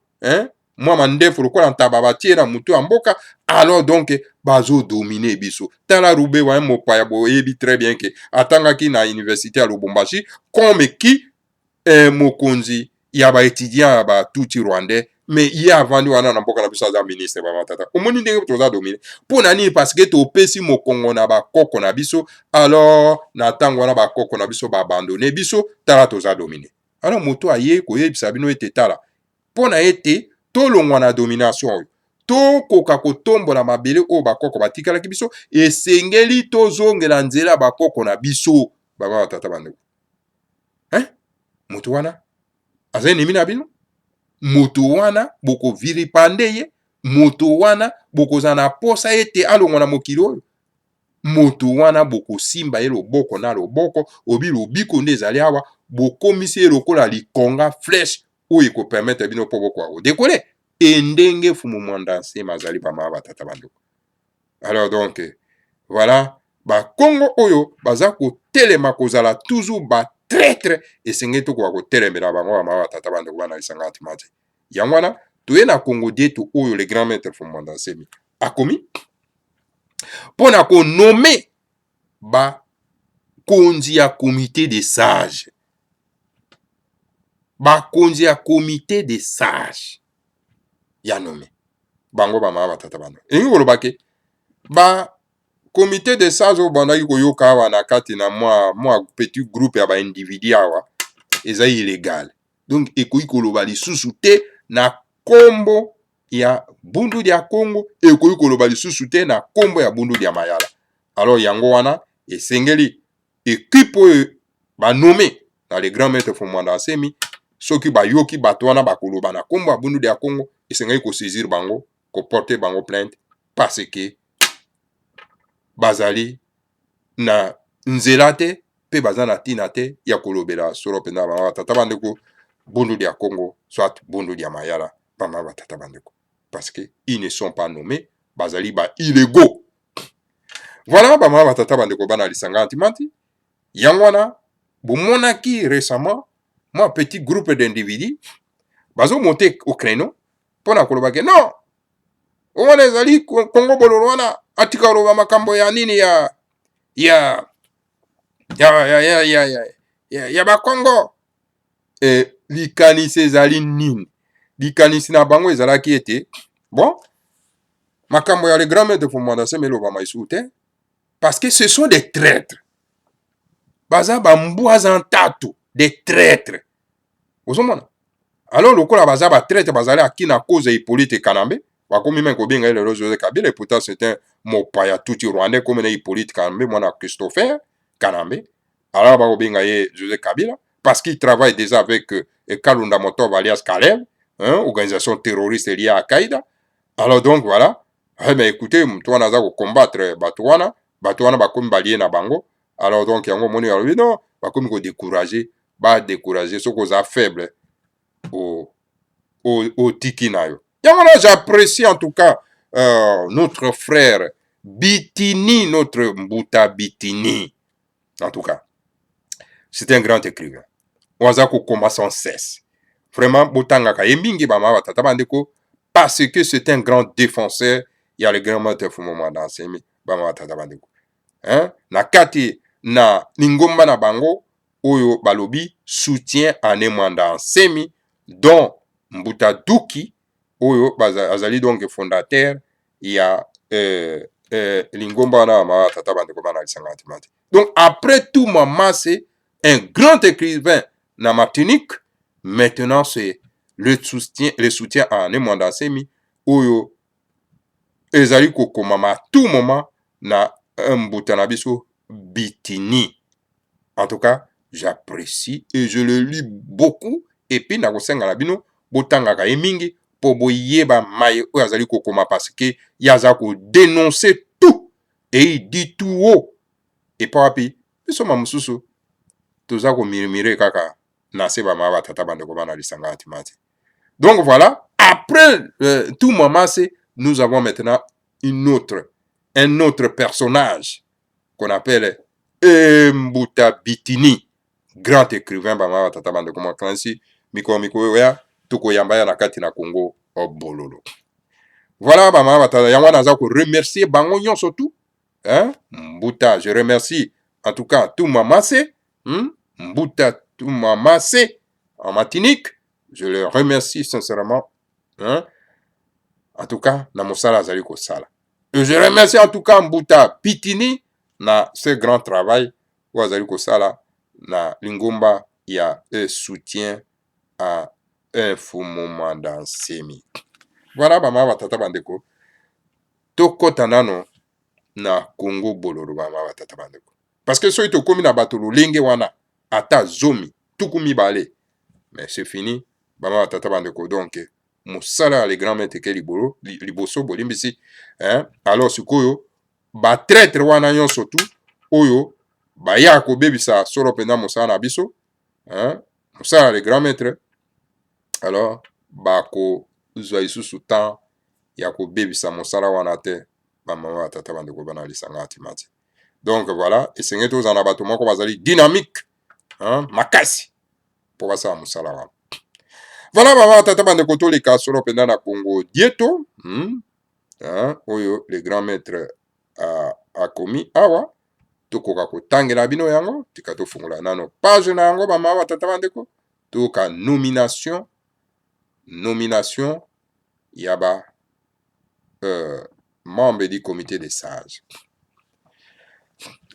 mwa mandefu lokola ntaba batie na mutu ya mboka alors donc bazo domine biso tala rube wa mopaya boyebi très bien ke atangaki na université ya Lubumbashi comme ki mokonzi ya ba étudiant ya batuti rwandais mais ye avandi wana na mboka na biso aza ministre ba matata omoni ndenge toza domine pona nini parce que topesi mokongo na bakoko na biso alors na tango wana bakoko na biso babandone biso tala toza domine. Alors moto aye koyebisa bino ete tala pona ete tolongwa na domination oyo tokoka kotombola mabele oyo bakoko batikalaki biso esengeli tozongela nzela bakoko na biso baba batata bandeko moto wana aza ennemi na bino moto wana bokoviri pande ye moto wana bokozala na posa ete alongwa na mokili oyo moto wana bokosimba ye loboko na loboko obi lobiko nde ezali awa bokomisi ye lokola likonga flèche oyo ekopermettre bino mpo bokoka kodekole endenge fumu mwanda nsema azali bama batata bandeko. Alors donc voilà bakongo oyo baza kotelema kozala toujours batraître esengeli tokoka kotelemela bango bama batata bandeko bana lisanga atimate yango wana toye na kongo dietu oyo le grand maître fumu mwanda nsemi akomi mpona konome bakonzi ya comité de sage bakonzi ya comité de sage ya nome bango bama batata bano elingi koloba ke ba comité de sage oyo bandaki koyoka awa na kati na mwa petit groupe ya baindividu awa eza illégal donc ekoki koloba lisusu te na kombo ya bundu ya Congo ekoki koloba lisusu te na kombo ya bundu ya mayala. Alors yango wana esengeli équipe oyo banome na le grand maître Fumwanda Asemi soki bayoki bato wana bakoloba na kombo ya bundu ya Congo esengeli kosaisir bango koporter bango plainte parce que bazali na nzela te pe baza na tina te ya kolobela solo pena ba tata bandeko bundu ya Congo soit bundu ya mayala bama ba tata bandeko parce que ils ne sont pas nommés bazali ba illégaux. Voilà bama ba tata bandeko bana lisanga antimanti yangwana bomonaki récemment moi petit groupe d'individus bazo monter au créneau pona koloba ke non on ezali Congo bololo wana atika loba makambo ya nini ya ba Congo likanisi ezali nini likanisi na bango ezalaki ete bon makambo ya le grand maître Fumanda Nsemi elobama lisusu te parce que ce sont des traîtres baza bambwaza ntatu des traîtres ozomona alors lokola baza batraître bazali aki na cause ya Hippolyte Kanambe bakomi me kobenga lelo Joseph Kabila et pourtant c'est un mopaya tuti rwandais comme na Hippolyte Kanambe mwana Christopher Kanambe alors bakobenga ye Joseph Kabila parce qu'il travaille déjà avec Kalunda Motov alias Kaleb, organisation terroriste liée à Al-Qaïda. Alors donc voilà, mais écoutez, toi naza ko combattre Batouana bakomi balie na bango. Alors donc yango moni alobi non, bakomi ko décourager, so ko za faible au tiki na yo. Yango là j'apprécie en tout cas notre frère Bitini, notre Mbuta Bitini. En tout cas, c'est un grand écrivain. Waza ko combat sans cesse. Vraiment botangaka emingi bama batata bandeko parce que c'est un grand défenseur. Il y a le grand maître Fumanda Nsemi bama batata bandeko. Na kati na lingomba na bango oyo balobi soutien à Nemwanda Nsemi dont Mbuta Duki oyo azali donc fondateur ya lingomba na ma tata bandeko bana lisangati mati. Donc après tout maman c'est un grand écrivain na Martinique. Maintenant, c'est le soutien à Nemwanda Nsemi oyo ezali kokomama à tout moment na Mbuta na biso Bitini. En tout cas, j'apprécie et je le lis beaucoup et puis na kosenga na bino botangaka emingi po boyeba maye oyo azali kokoma parce que yaza ko dénoncer tout et il dit tout haut et pas wapi biso mamususu toza ko mirimire kaka. Donc voilà, après tout moment, nous avons maintenant un autre personnage qu'on appelle Mbuta Bitini, grand écrivain bama tata bande comme kansi miko ya tuko yambaya na kati na Congo bololo. Voilà bama tata yango naza ko remercier bango nyonso tout, Mbuta, je remercie en tout cas tout maman Mbuta tout Mamassé en Martinique, je le remercie sincèrement. En tout cas, na mosala azali ko sala. Et je remercie en tout cas Mbuta Bitini na ce grand travail où azali ko sala na lingomba ya soutien à Fumanda Nsemi. Voilà bama batata bandeko. Tokota nano na Congo bololo bama batata bandeko. Parce que soki tokomi na bato lolenge wana ata zomi tukumi bale mais c'est fini bama tata bandeko donc mosala le grand maître ke liboso bolimbisi alors sikoyo ba traître wana nyonso tu oyo baya kobebisa solo pena mosala na biso mosala le grand maître alors bako zwa isusu temps ya kobebisa mosala wana te bama tata bandeko bana lisanga atimati. Donc voilà, esengeli tozala na bato moko bazali dynamique makasi po basala mosala wana. Voilà baba tata bandeko toleka solo mpenza na Congo dieto oyo le grand maître akomi awa tokoka kotangela bino yango tika tofungola nano page na yango bamama tata bandeko toka nomination ya ba membre du comité des sages.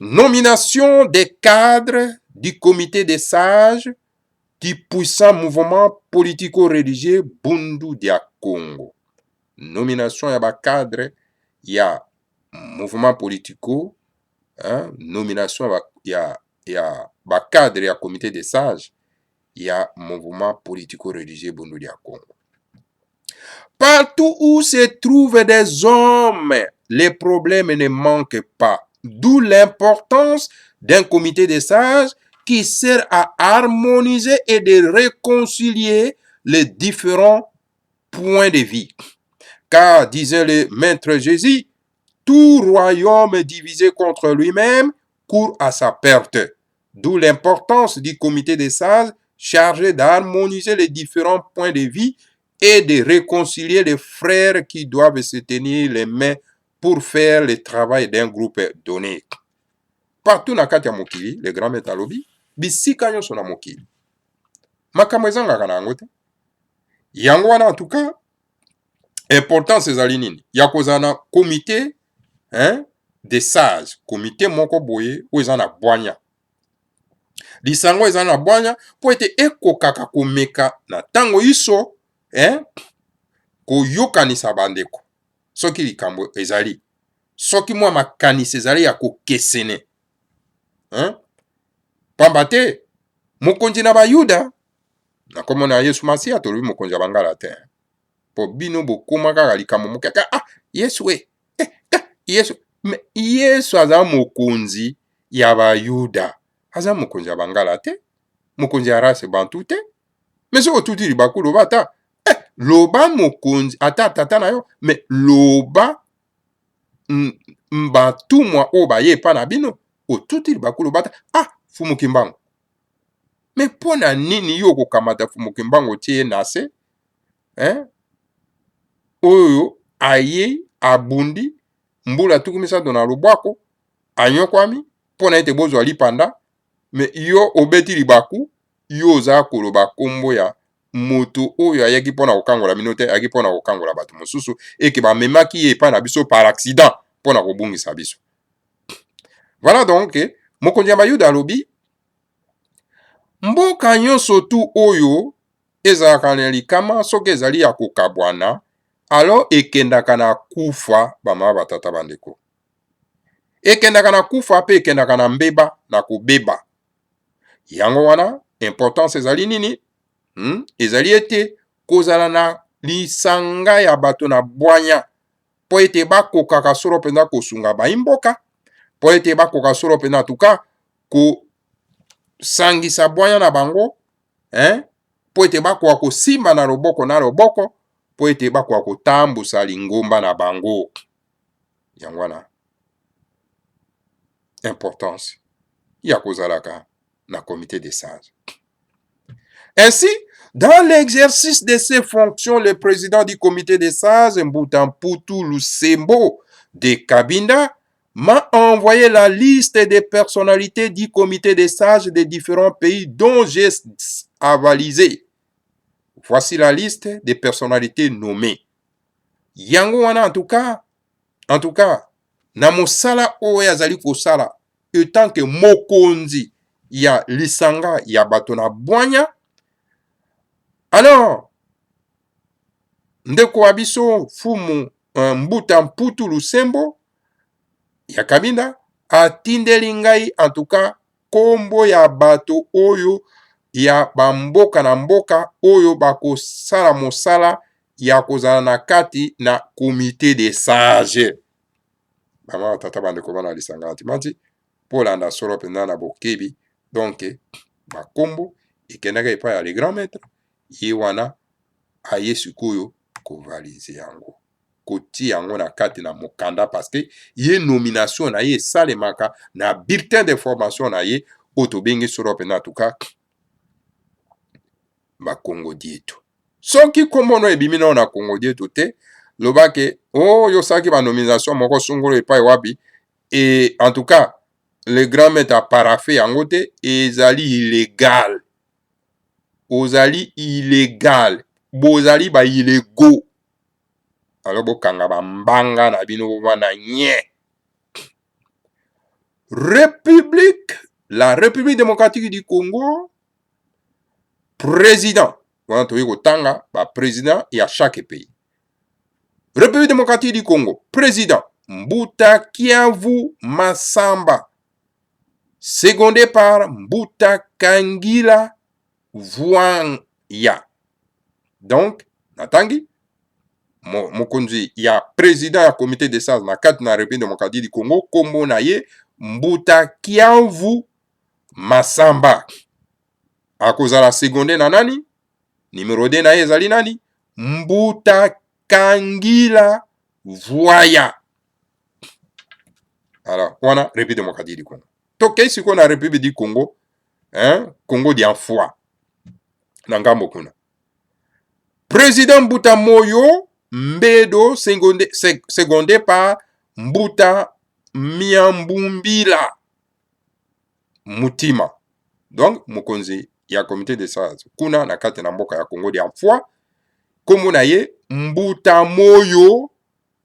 Nomination des cadres du comité des sages du puissant mouvement politico-religieux Bundu dia Congo. Nomination ya ba cadre ya mouvement politico, nomination ya ba cadre ya comité des sages ya mouvement politico-religieux Bundu dia Congo. Partout où se trouvent des hommes, les problèmes ne manquent pas. D'où l'importance d'un comité des sages qui sert à harmoniser et de réconcilier les différents points de vue. Car, disait le maître Jésus, tout royaume divisé contre lui-même court à sa perte. D'où l'importance du comité des sages chargé d'harmoniser les différents points de vue et de réconcilier les frères qui doivent se tenir les mains pour faire le travail d'un groupe donné. Partout na kati ya mokili, le grand maître alobi, bisika nyonso na mokili. Makambo ezangaka na yango te. yango wana en tout cas importance ezali nini ya kozala na comité des sages, comité moko boye oyo eza na bwanya, lisango eza na bwanya po ete ekokaka komeka na ntango iso koyokanisa bandeko soki likambo ezali, soki mwa makanisi ezali ya kokesene pamba te mokonzi na bayuda na kombo na Yesu Masiya tolobi mokonzi ya bangala te po bino bokoma kaka likambo moke Yesu Yesu me Yesu aza mokonzi ya bayuda, aza mokonzi ya bangala te, mokonzi ya race bantu te. Me soki otuti libaku loba ata loba mokonzi ata tata na yo, me loba batumwa oyo baye epa na bino, otuti libaku loba ata fumuki mbango. Me mpo na nini yo kokamata fumuki mbango tie ye na se oyo aye abundi mbula tuku misato na lubwako anyokwami mpo na ete bozwa lipanda, me yo obeti libaku, yo oza koloba kombo ya moto oyo ayaki mpona kokangola bino te, ayaki mpona kokangola bato mosusu eke bamemaki ye epai na biso par accident mpona kobungisa biso. Voilà donc mokonzi ya bayuda alobi mboka nyonso tu oyo ezalaka na likama soki ezali ya kokabwana alo ekendaka na kufa bamama batata bandeko, ekendaka na kufa mpe ekendaka na mbeba na kobeba. Yango wana importance ezali nini? Ezali ete kozala na lisanga ya bato na bwanya po ete bakokaka solo mpenza kosunga baimboka, po ete bakoka solo mpenza tuka kosangisa bwanya na bango, po ete bakoka kosimba na loboko, po ete bakoka kotambusa lingomba na bango. Yango wana importance ya kozalaka na comité des sages. Ainsi, dans l'exercice de ses fonctions, le président du comité des sages, Mbutamputu Lusembo de Kabinda, m'a envoyé la liste des personnalités du comité des sages des différents pays dont j'ai avalisé. Voici la liste des personnalités nommées. Yango wana en tout cas, na mosala oyo azali kosala, etant que mokonzi ya lisanga ya bato na bwanya. Alors, ndeko wa biso fumu Mbutamputu Lusembo ya Kabinda atindeli ngai en tout cas kombo ya bato oyo ya bamboka na mboka oyo bakosala mosala ya kozala na kati na comité des sages. Bama tata bandeko bana lisanga antimanti polanda solo mpenza na bokebi, donc bakombo ekendaka epai ya le grand maître, ye wana aye sikoyo kovalize yango, kotia yango na kati na mokanda, parce que ye nomination na ye esalemaka na bulletin d'information na ye oyo tobengi solo mpenza tuka bakongo dietu. Soki kombono ebimi nao na kongo dietu te, lobake yo saki ba nomination moko sungolo epai wapi, et en tout cas le grand maître a paraffé yango te, ezali illégal, ozali illégal, bozali ba illégaux. Alors bokanga bambanga na bino wana nye. La République démocratique du Congo, président, wana toyi kotanga ba président ya chaque pays. République démocratique du Congo, président Mbuta Kiavu Masamba, secondé par Mbuta Kangila Vuanya. Donc, natangi mokonzi ya président ya comité des sages na kati na République démocratique du Congo, kombo na ye Mbuta Kiavu Masamba. Akozala secondé na nani? Numéro 2 na ye ezali nani? Mbuta Kangila Vuaya. Alors, wana République démocratique du Congo. Tokei siko na République du Congo, Congo dianfoi. Nangambo kuna. Président Mbuta Moyo Mbedo, secondé par Mbuta Miambumbila Mutima. Donc, mokonzi ya comité de sages kuna na kati na mboka ya Congo dianfoi, kombo na ye Mbuta Moyo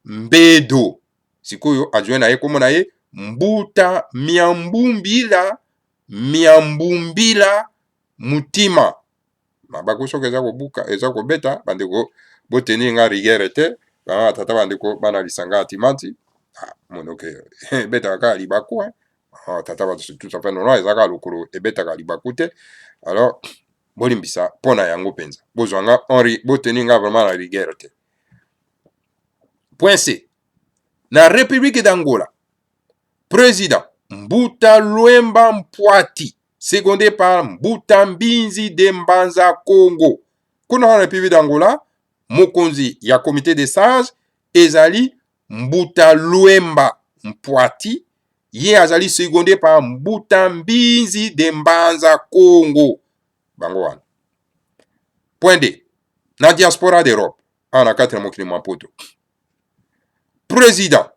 Mbedo. Sikoyo adjoint na ye kombo na ye Mbuta Miambumbila Mutima. Mabako soki eza kobuka eza kobeta bandeko boteni nga rigueur te bana tata bandeko bana lisanga atimanti monoke beta kaka libaku tata bato tout ça fait non eza kaka lokolo ebetaka libaku te. Alors bolimbisa mpona yango mpenza bozwanga boteni nga vraiment na rigueur te. Point C. Na République d'Angola, président Mbuta Luemba Mpwati, secondé par Mbuta Mbinzi Dembanza Congo. Kuna na République d'Angola, mokonzi ya comité des sages ezali Mbuta Luemba Mpwati, ye azali secondé par Mbuta Mbinzi Dembanza Congo. Bango wana. Point D. Na diaspora d'Europe, na kati na mokili Maputo, président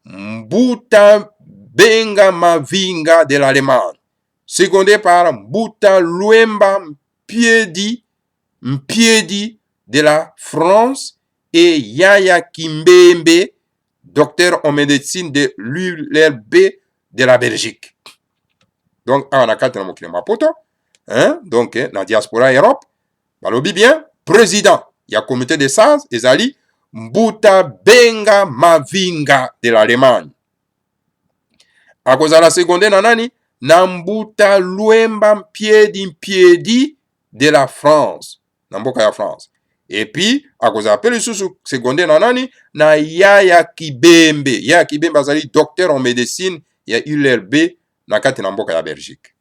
Mbuta Benga Mavinga de l'Allemagne, secondé par Mbuta Luemba Mpiedi de la France et Yaya Kimbembe, docteur en médecine de l'ULB de la Belgique. Donc, on a quatre mots Maputo, donc, dans la diaspora Europe, balobi bien, président, il y a comité de sages, ezali Mbuta Benga Mavinga de l'Allemagne. Akozala seconde na nani? Na Mbuta Luemba Mpiedi de la France. Na mboka ya France. Et puis, akozala pele susu seconde na nani? Na Yaya Kibembe. Yaya Kibembe azali docteur en médecine ya ULB na kati na mboka ya Belgique.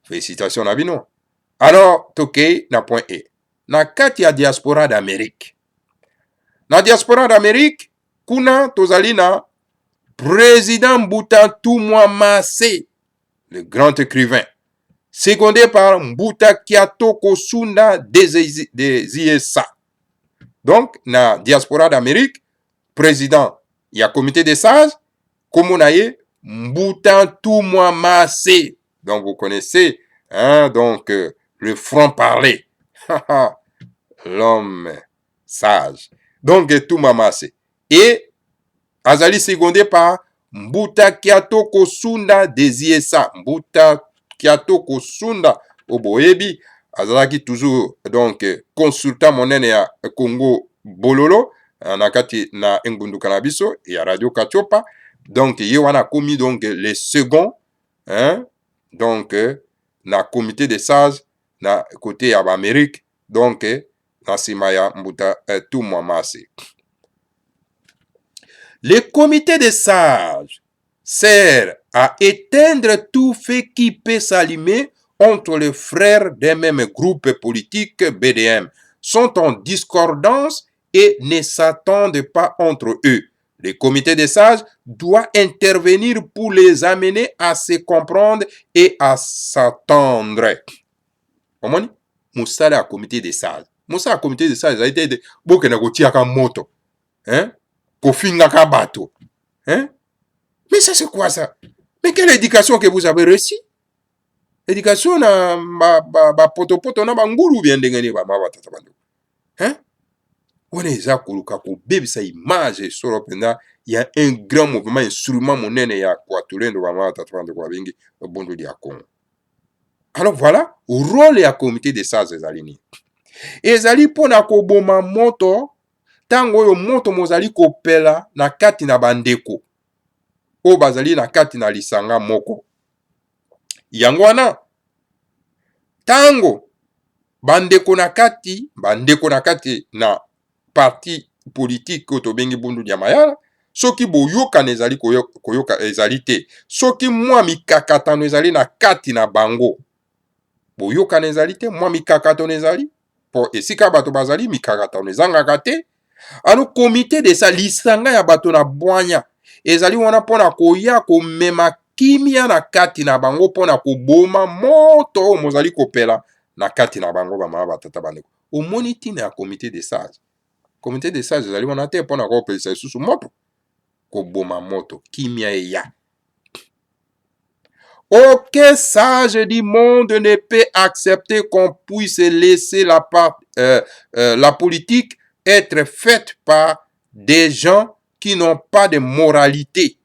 Félicitations na bino. Alors, tokei na point E. Na kati ya diaspora d'Amérique. Na diaspora d'Amérique, kuna tozali na président Mbuta Tumwa Massé, le grand écrivain, secondé par Mbuta Kiatoko Sunda des ISA. Donc, na diaspora d'Amérique, président, il y a comité des sages, comme Mbuta Tumwa Massé. Donc, vous connaissez, donc, le franc-parler. L'homme sage. Donc, Tumwa Massé. Et azali secondé par Mbuta Kiatoko Sunda des ISA. Mbuta Kiatoko Sunda Oboebi azalaki toujours donc consultant monene ya Congo Bololo nakati na Ngundu Kanabiso et à Radio Kachopa. Donc ye wana komi donc les seconds donc na comité des sages na côté ya Amérique donc na sima ya Mbuta Tumwa Massé. Le comité des sages sert à éteindre tout fait qui peut s'allumer entre les frères d'un même groupe politique BDM, sont en discordance et ne s'attendent pas entre eux. Le comité des sages doit intervenir pour les amener à se comprendre et à s'attendre. Comment Moussala comité des sages. Moussala comité des sages a été de Bokenagotiaka moto. Kofinga Kabato. Mais ça c'est quoi ça? Mais quelle éducation que vous avez reçue? Éducation na poto na bangulu bien ndengene ba mabatata bando. On est à kuluka ko bebisa image solo penda il y a un grand mouvement instrument monene ya kwatulendo ba mabatata bando kwa bingi bondo dia Congo. Alors voilà, rôle ya comité des sages ezalini. Ezali pona ko boma moto tango oyo moto mozali kopela na kati na bandeko o bazali na kati na lisanga moko yango wana tango bandeko na kati na parti politique ko tobengi bundu ya mayala soki boyokana ezali koyoka ezali te soki mwa mikakatano ezali na kati na bango boyokana ezali te mwa mikakatano ezali po esika bato bazali mikakatano ezangaka te. Alors comité de sa lisanga ya bato na bwanya ezali wana pona koya komema kimia na kati na bango pona koboma moto mozali kopela na kati na bango ba mama batata bandeko. Omoni tina ya comité de sages. Comité de sages ezali wana te pona kopelisa isusu moto koboma moto kimia eya. Aucun sage du monde ne peut accepter qu'on puisse laisser la politique être faite par des gens qui n'ont pas de moralité.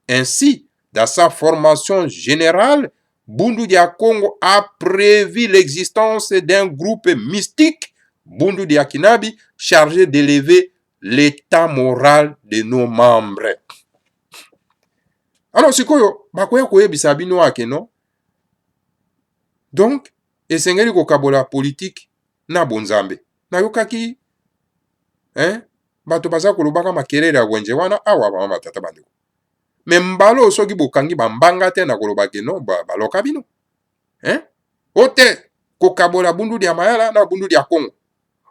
Ainsi, dans sa formation générale, Bundu Dia Congo a prévu l'existence d'un groupe mystique, Bundu Dia Kinabi, chargé d'élever l'état moral de nos membres. Alors, sikoyo, bakoya koyebisa bino ake no? Donc, esengeli kokabola politique na bonzambe. Nayokaki, bato baza kolobaka makelele ya wenje wana awa bama batata bandeko. Me mbalo soki bokangi bambanga te na kolobake no baloka bino. Ote kokabola Bundu Dia Mayala na Bundu Dia Congo.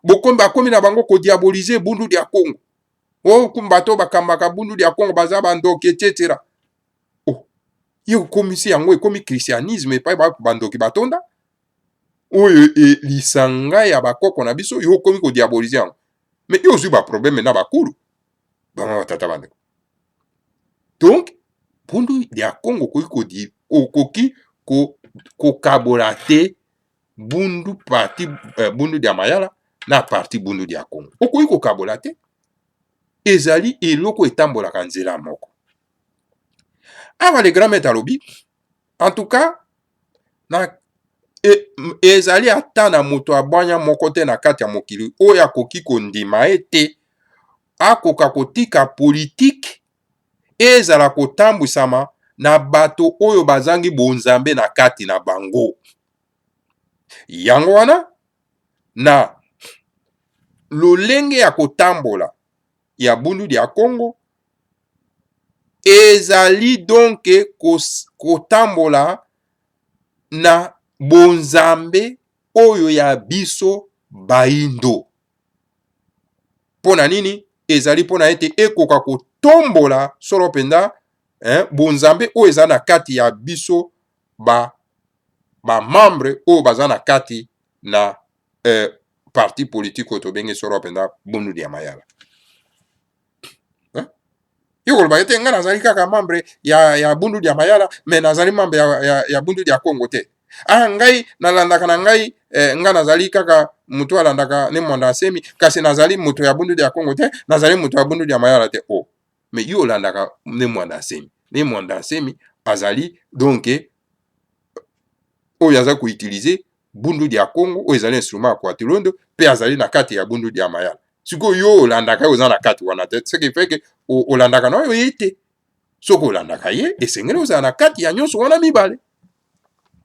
Bokombi bakomi na bango kodiabolize Bundu Dia Congo. Kumbato bakambaka Bundu Dia Congo baza bandoki etc. Yo komisi yango ekomi christianisme epai bandoki batonda oyo lisanga ya bakoko na biso yo komi kodiabolize yango. Mais yo ozwi baproblème na bakulu bama batata bandeko. Donc Bundu Dia Congo okoki kokabola te Bundu Dia Mayala na parti Bundu Dia Congo. Okoki kokabola te. Ezali eloko etambolaka nzela moko. Awa le grand maître alobi, en tout cas, ezali ata na moto abwanya moko te na kati ya mokili oyo akoki kondima ete akoka kotika politique ezala kotambwisama na bato oyo bazangi bonzambe na kati na bango. Yango wana na lolenge ya kotambola ya Bundu Dia Congo ezali donc kotambola na bonzambe oyo ya biso baindo. Pona nini? Ezali pona ete ekoka kotombola solo penda bonzambe oyo eza na kati ya biso ba membre oyo baza na kati na parti politique oyo tobenge solo penda Bundu Dia Mayala. Yo koloba ete nga nazali kaka membre ya Bundu Dia Mayala me nazali membre ya Bundu Dia Congo te. Ngai nalandaka na ngai nga nazali kaka mutu alandaka ne mwanda asemi kasi nazali mutu ya Bundu Dia Congo te, nazali mutu ya Bundu Dia Mayala te. Me yo olandaka ne mwanda asemi. Ne mwanda asemi azali donc oyo aza koutilize Bundu Dia Congo oyo ezali instrument ya Kwatilondo pe azali na kati ya Bundu Dia Mayala. Siko yo olandaka oza na kati wana te, ce qui fait que olandaka na oyo yete. Soko olandaka ye esengeli ozala na kati ya nyonso wana mibale.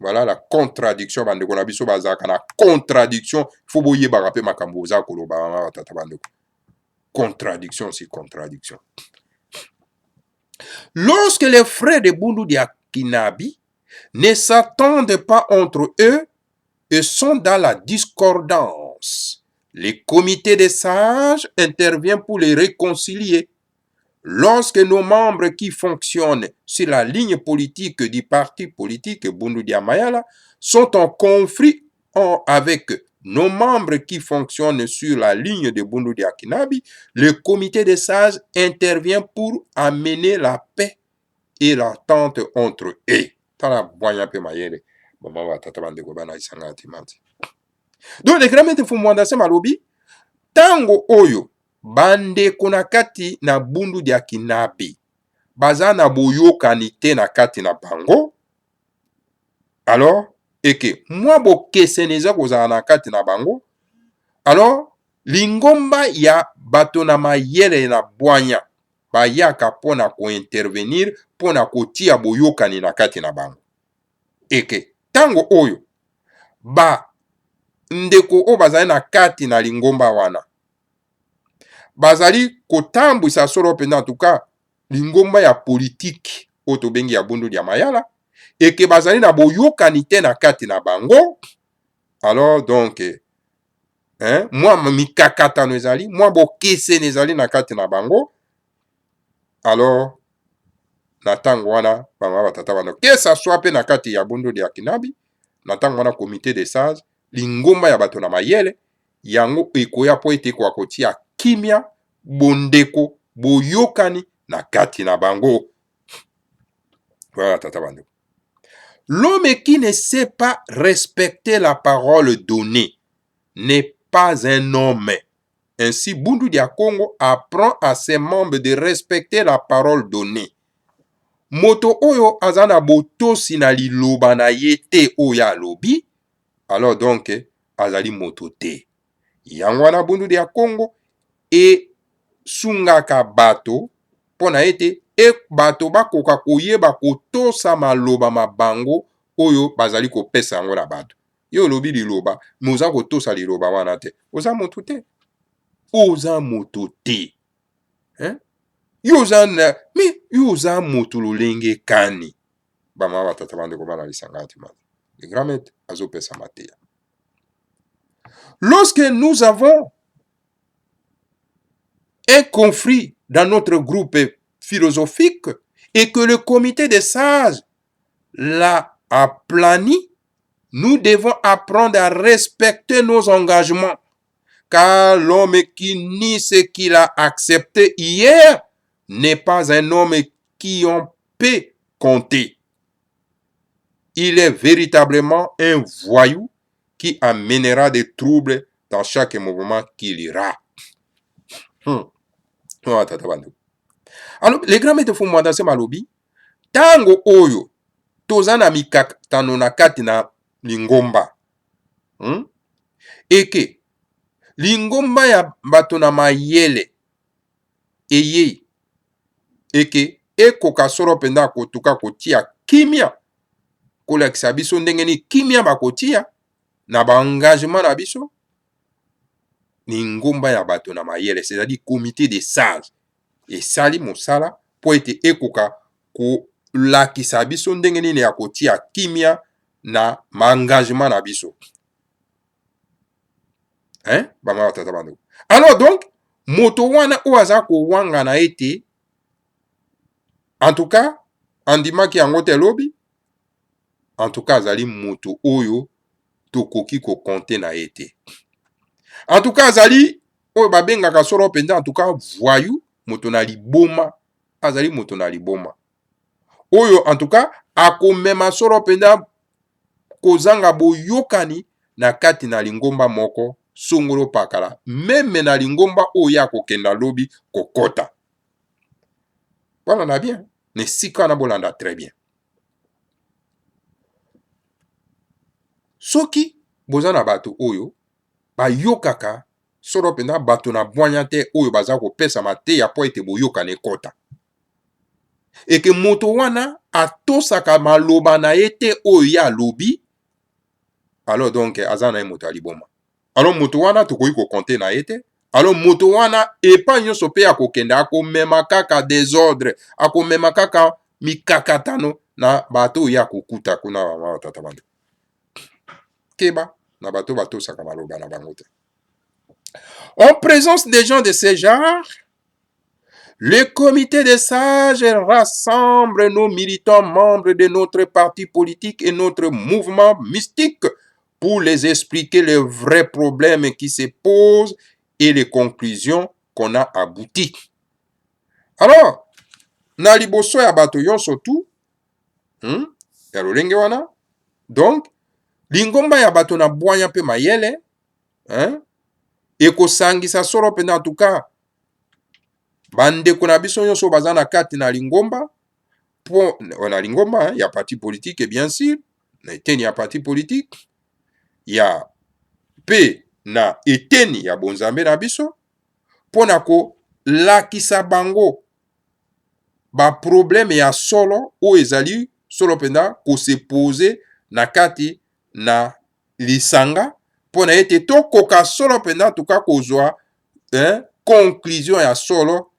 Voilà la contradiction bandeko na biso bazaka na contradiction faut boyebaka pe makambo oza koloba mama batata bandeko. Contradiction c'est contradiction. Lorsque les frères de Bundu Dia Kinabi ne s'attendent pas entre eux et sont dans la discordance, le comité des sages intervient pour les réconcilier. Lorsque nos membres qui fonctionnent sur la ligne politique du parti politique Bundu Dia Mayala sont en conflit avec nos membres qui fonctionnent sur la ligne de Bundu Dia Kinabi, le comité des sages intervient pour amener la paix et l'entente entre eux. Donc, le grand maître Fumwanda Malobi, tango oyo bandeko na kati na Bundu Dia Kinabi baza na boyokani te na kati na bango, alors eke mwa bokeseni eza kozala na kati na bango, alors lingomba ya bato na mayele na bwanya bayaka mpona kointervenir mpona kotia boyokani na kati na bango. Eke tango oyo ndeko oyo bazali na kati na lingomba wana bazali kotambwisa solo penda en tout cas lingomba ya politique oyo tobengi ya Bundu Dia Mayala eke bazali na boyokani te na kati na bango, alors donc mwa mikakatano ezali mwa bokeseni ezali na kati na bango, alors na tango wana bama batata bana que ça soit pe na kati ya Bundu Dia Kinabi na tango wana comité des sages lingomba ya bato na mayele yango ekoya po ete kwa kotia kimia bondeko boyokani na kati na bango. Voilà tata bando. L'homme qui ne sait pas respecter la parole donnée n'est pas un homme. Ainsi, Bundu dia Congo apprend à ses membres de respecter la parole donnée. Moto oyo azana botosi na liloba na ye te oyo alobi, alors donc azali moto te. Yango wana Bundu dia Congo e sungaka bato pona ete bato bakoka koyeba kotosa maloba mabango oyo bazali kopesa yango na bato. Yo lobi liloba, mais oza kotosa liloba wana te. Oza moto te. Oza moto te. Hein? Yo oza moto lolenge kani. Bama batata bandeko bana lisangati mati. Le grand maître azopesa mateya. Lorsque nous avons un conflit dans notre groupe philosophique et que le comité des sages l'a aplani, nous devons apprendre à respecter nos engagements, car l'homme qui nie ce qu'il a accepté hier n'est pas un homme qui on peut compter. Il est véritablement un voyou qui amènera des troubles dans chaque mouvement qu'il ira. Alors, les grands maîtres font moi dans ce malobi, tango oyo, tozana mikakatano na kati na lingomba. Eke, lingomba ya bato na mayele, eye, eke, ekoka solo penda kotuka kotia kimia, kolakisa biso ndenge ni kimia bakotia, na ba engagement na biso, lingomba ya bato na mayele, c'est-à-dire comité des sages. Et sali mosala po ete ekoka kolakisa biso ndenge nini ya kotia kimia na engagement na biso. Hein? Bama tata bando. Alors donc, moto wana oaza ko wanga na ete, en tout cas, andimaki yango te lobi, en tout cas, azali moto oyo tokoki ko compter na ete. En tout cas, azali oyo babengaka solo penda, en tout cas, voyou, moto na liboma, azali moto na liboma. Oyo, en tout cas, akomema solo penda kozanga boyokani na kati na lingomba moko, songolo pakala, meme na lingomba oya kokenda lobi kokota. Voilà, na bien. Ne sika na bolanda très bien. Soki, bozana bato oyo, bayokaka, solo penda bato na bwanya te oyo baza kopesa mateya po ete boyoka ne kota. Eke moto wana atosaka maloba na ye te oyo ya lobi, alors donc aza na ye moto aliboma. Alors moto wana tokoki ko compter na ye te. Alors moto wana epa nyonso pe akokenda akomema kaka désordre, akomema kaka mikakatano na bato ya kokuta kuna mama tata bando. Keba na bato batosaka maloba na bango te. En présence des gens de ce genre, le comité des sages rassemble nos militants membres de notre parti politique et notre mouvement mystique pour les expliquer les vrais problèmes qui se posent et les conclusions qu'on a abouties. Alors, na liboso ya bato yonso tu, ya lolenge wana, donc, lingomba ya bato na bwanya pe mayele, ekosangisa solo pena en tout cas, bandeko na biso nyonso baza na kati na lingomba, po na lingomba, ya parti politique, et bien sûr, na eteni ya parti politique, ya pe na eteni ya bonzambe na biso, pona ko lakisa bango ba problème ya solo o ezali solo penda ko se poser na kati na lisanga, pona ete tokoka solo penda tuka kozwa conclusion ya solo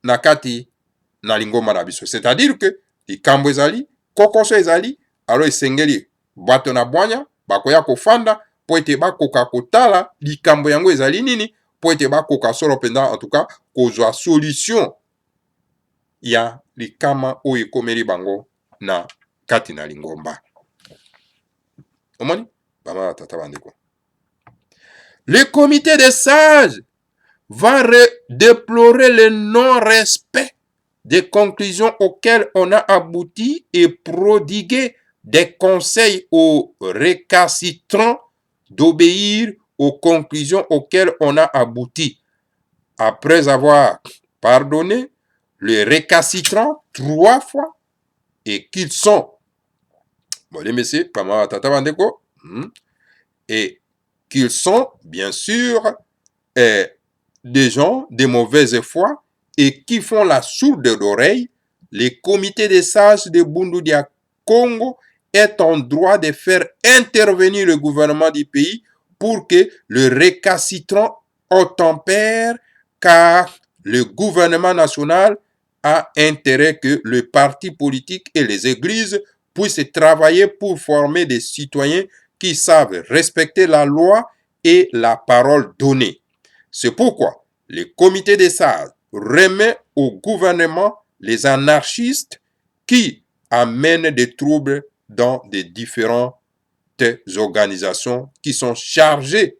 na kati na lingomba na biso. C'est-à-dire que likambo ezali, kokoso ezali, alors esengeli bato na bwanya bakoya kofanda po ete bakoka kotala likambo yango ezali nini, po ete bakoka solo penda en tout cas kozwa solution ya likama oyo ekomeli bango na kati na lingomba. Omoni? Bama tata bandeko. Le comité des sages va déplorer le non-respect des conclusions auxquelles on a abouti et prodiguer des conseils aux récalcitrants d'obéir aux conclusions auxquelles on a abouti. Après avoir pardonné les récalcitrants 3 fois, et qu'ils sont, bon les messieurs, et qu'ils sont, bien sûr, des gens de mauvaise foi et qui font la sourde d'oreille, les comités des sages de Bundu Dia Congo est en droit de faire intervenir le gouvernement du pays pour que le récalcitrant obtempère, car le gouvernement national a intérêt que le parti politique et les églises puissent travailler pour former des citoyens qui savent respecter la loi et la parole donnée. C'est pourquoi le comité des sages remet au gouvernement les anarchistes qui amènent des troubles dans des différentes organisations qui sont chargées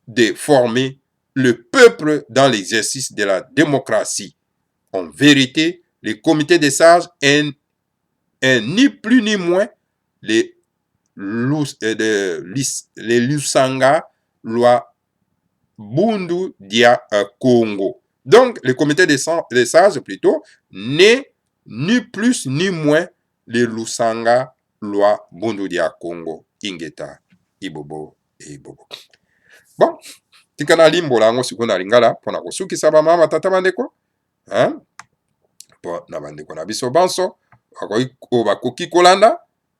de former le peuple dans l'exercice de la démocratie. En vérité, le comité des sages est ni plus ni moins les Lusanga Loi Bundu Dia Congo. Donc, le comité des sages, plutôt, n'est ni plus ni moins les Lusanga Loi Bundu Dia Congo. Ingeta, Ibobo et Ibobo. Bon, tikana limbo lango sikuna lingala, pona kosuki saba mama tata bandeko, hein? Po na bandeko na biso banso, bakoki kolanda,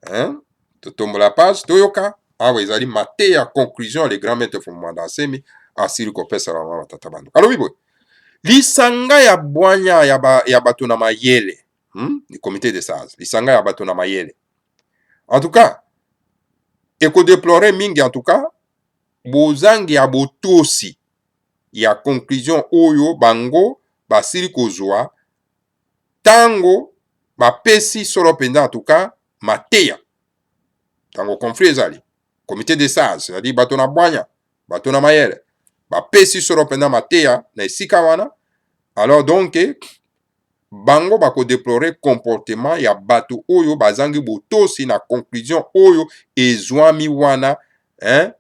hein? Totombola page, toyoka, awa ezali mate ya conclusion, les grands maîtres fondements semi, asiri kopesa la mama tata bandeko. Alors, bibo, lisanga ya bwanya ya bato na mayele, le comité de sages, lisanga ya bato na mayele. En tout cas, eko déplorer mingi en tout cas, bozangi ya botosi ya conclusion oyo bango basili kozwa tango bapesi solo penda en tout cas mateya tango conflit ezali comité de sages, c'est-à-dire bato na bwanya bato na mayele bapesi solo penda mateya na esika wana. Alors donc bango bako déplorer comportement ya bato oyo bazangi botosi na conclusion oyo ezwami wana, hein,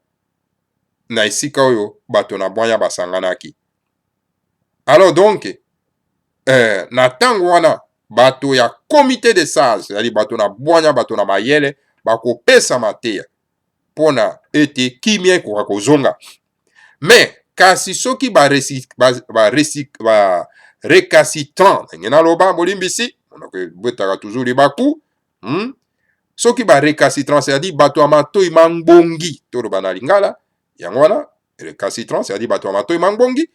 na esika oyo bato na bwanya basanganaki. Alors donc na tango wana bato ya comité de sages, c'est-à-dire bato na bwanya bato na mayele bakopesa mateya pona ete kimia ekoka kozonga. Mais kasi soki récalcitrant ngena loba bolimbisi bwetaka toujours libaku, soki récalcitrant, c'est-à-dire bato amato imangbongi toloba na lingala yango wana récalcitrant, c'est-à-dire bato amato imangbongi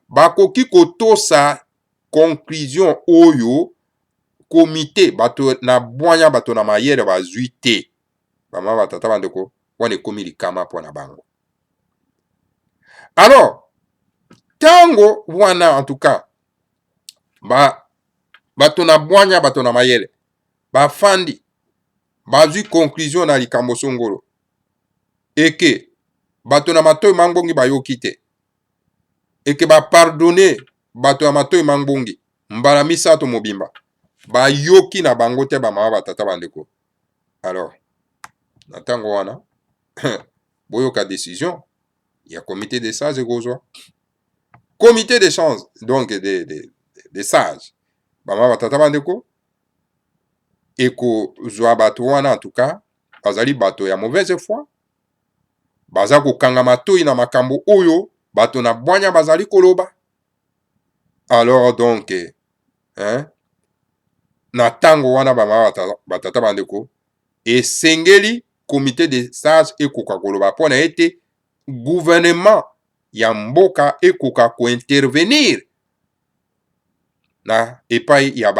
bakoki kotosa conclusion oyo comité bato na bwanya bato na mayele bazwi te. Bama batata bandeko wana ekomi likama pona bango. Alors tango wana en tout cas bato na bwanya bato na mayele bafandi bazwi conclusion na likambo songolo eke bato na matoi mangbongi bayoki te eke bapardone bato ya matoi mangbongi mbala misato mobimba bayoki na bango te bamama batata bandeko. Alors na tango wana boyoka décision ya comité des sages ekozwa. Comité des sages, donc des sages bamama batata bandeko ekozwa bato wana en tout cas bazali bato ya mauvaise foi, baza kokanga matoi na makambo oyo bato na bwanya bazali koloba. Alors donc hein, na tango wana bamama batata bandeko esengeli comité des sages ekoka koloba pona ete gouvernement ya mboka ekoka kointervenir na epai ya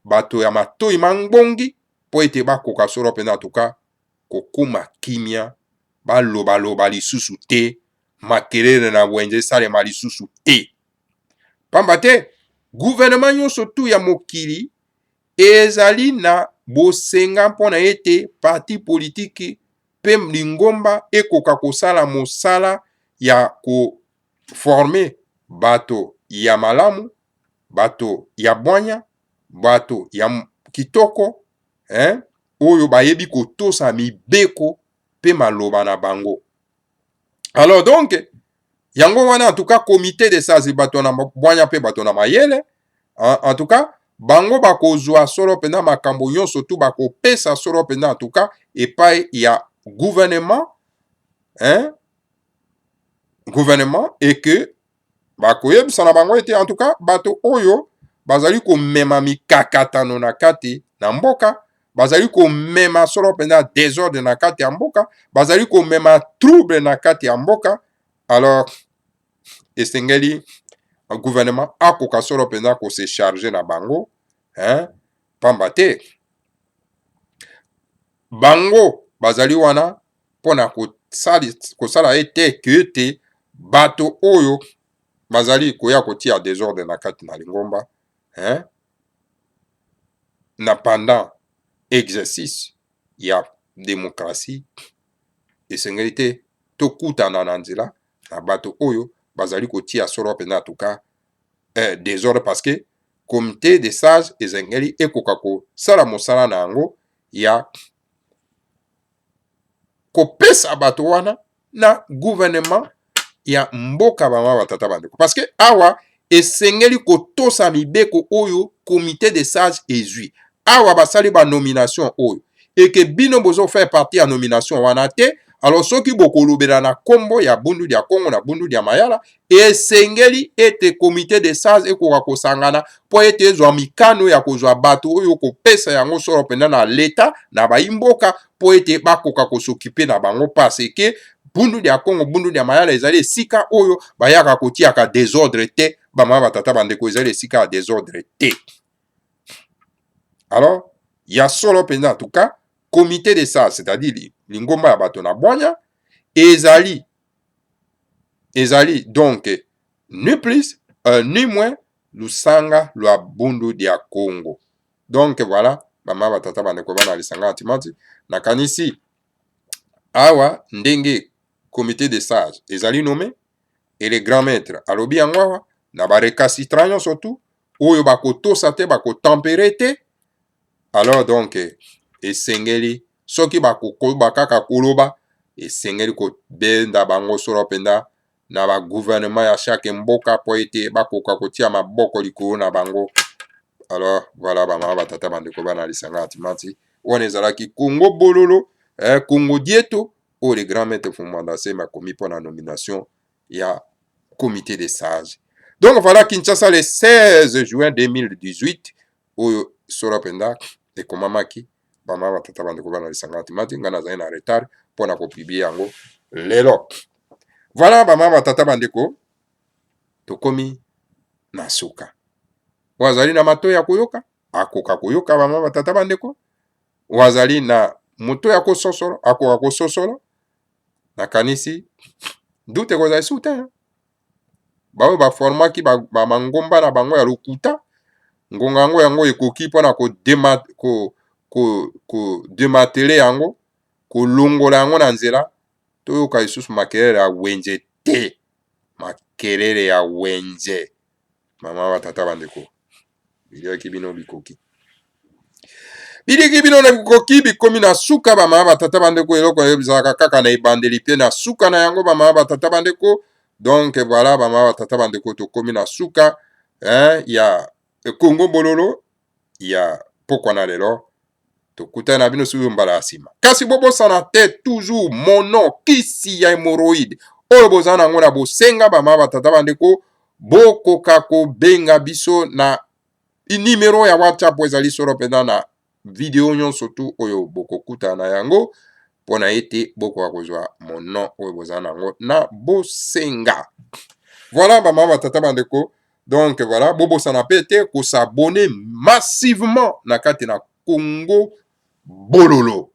bato ya matoi mangbongi po ete bakoka solo pena tuka kokuma kimia baloba lisusu te, makelele na wenze salema lisusu te. Pamba te gouvernement nyonso tu ya mokili ezali na bosenga mpona ete parti politiki pe lingomba ekoka kosala mosala ya koforme bato ya malamu, bato ya bwanya, bato ya kitoko oyo bayebi kotosa mibeko pe maloba na bango. Alors donc yango wana en tout cas comité de sages bato na bwanya pe bato na mayele en tout cas bango bakozwa solo pena makambo nyonso tu bakopesa solo pena en tout cas epai ya gouvernement gouvernement et que bakoyebisa na bango ete en tout cas bato oyo bazali komema mikakatano na kati na mboka, bazali komema solo pena désordre na kati ya mboka, bazali komema trouble na kati ya mboka. Alors esengeli gouvernement akoka solo pena ko se charger na bango pamba te bango bazali wana pona kosala ete ke bato oyo bazali koya kotia désordre na kati na lingomba na pendant exercice ya démocratie esengeli te tokutana na nzela na bato oyo bazali kotia solo pena en tout cas désordre parce que comité de sages esengeli ekoka kosala mosala na yango ya kopesa bato wana na gouvernement ya mboka bama batata bandeko parce que awa esengeli kotosa mibeko oyo comité de sages ezwi awa basali ba nomination oyo eke bino bozo faire partie ya nomination wana te. Alors soki bokolobela na kombo ya bundu ya Kongo na bundu ya mayala esengeli ete comité de sages ekoka kosangana po ete ezwa mikano ya kozwa bato oyo kopesa yango solo pena na leta na baimboka po ete bakoka kosokipe na bango parce que bundu ya Kongo bundu ya mayala ezali esika oyo bayaka kotiaka désordre te bama batata bandeko ezali esika ya désordre te. Alors ya solo pena en tout cas comité de sages c'est-à-dire lingomba ya bato na bwanya ezali donc ni plus ni moins lusanga lwa bundu ya Congo. Donc voilà bama batata bandeko bana lisanga atimati nakanisi awa ndenge comité de sages ezali nommé et les grands maîtres alobi yango awa na barecalcitrant nyonso tu oyo bakotosa te bakotempere te. Alors donc esengeli soki bakokoba kaka koloba esengeli kobenda bango solo penda na ba gouvernement ya chaque mboka po ete bakoka kotia maboko likolo na bango. Alors voilà bama batata bandeko bana lisanga atimati wana ezalaki Congo bololo Congo dieto oyo les grands maîtres Fumandase makomi mpo na nomination ya comité des sages. Donc voilà Kinshasa le 16 juin 2018 oyo solo penda ekomamaki bama batata bandeko bana lisanga atimati nga nazali na retard mpona kopiblie yango lelo. Voilà bama batata bandeko tokomi na suka wazali na mato ya koyoka akoka koyoka bama batata bandeko wazali na moto ya kososola akoka kososola nakanisi dute kozali su te baoyo baformaki bamangomba na bango ya lokuta ngonga yango yango ekoki mpona kodematele yango kolongola yango na nzela toyoka lisusu makelele ya wenze te makelele ya wenze mama batata bandeko biliki bino bikoki biliki bino na bikoki bikomi na suka bama batata bandeko eloko ezalaka kaka na ebandeli pe na suka na yango bama batata bandeko. Donc voilà bama batata bandeko tokomi na suka ya Congo bololo ya pokwa na lelo tokutana na bino suyo mbala ya nsima kasi bobosana te toujours mono kisi ya hémorroïde oyo bozala nango na bosenga bama batata bandeko bokoka kobenga biso na numero ya WhatsApp ezali solo pena na video nyonso tu oyo bokokutana na yango mpona ete bokoka kozwa mono oyo bozala nango na bosenga. Voilà bama batata bandeko. Donc voilà bobosana pe te kosabone massivement na kati na Congo bololo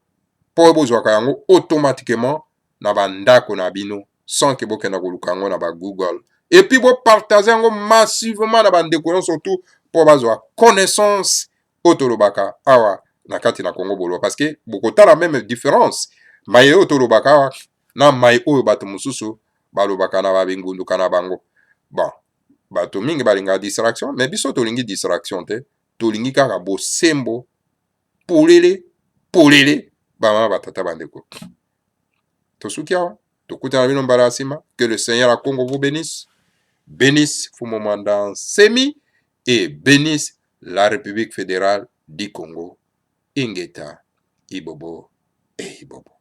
po bozwaka yango automatiquement na bandako na bino sans que bokenda koluka yango na ba Google et puis bopartage yango massivement na bandeko nyonso tu po bazwa connaissance oyo tolobaka awa na kati na Congo bololo parce que bokotala même différence maye oyo tolobaka awa na maye oyo bato mosusu balobaka na babengunduka na bango. Bon bato mingi balingaka distraction mais biso tolingi distraction te tolingi kaka bosembo polele polele bamama batata bandeko tosuki awa tokutana bino mbala ya nsima. Que le Seigneur ya Congo vous bénisse fumo mwanda nsemi et bénisse la République fédérale du Congo. Ingeta ibobo e ibobo.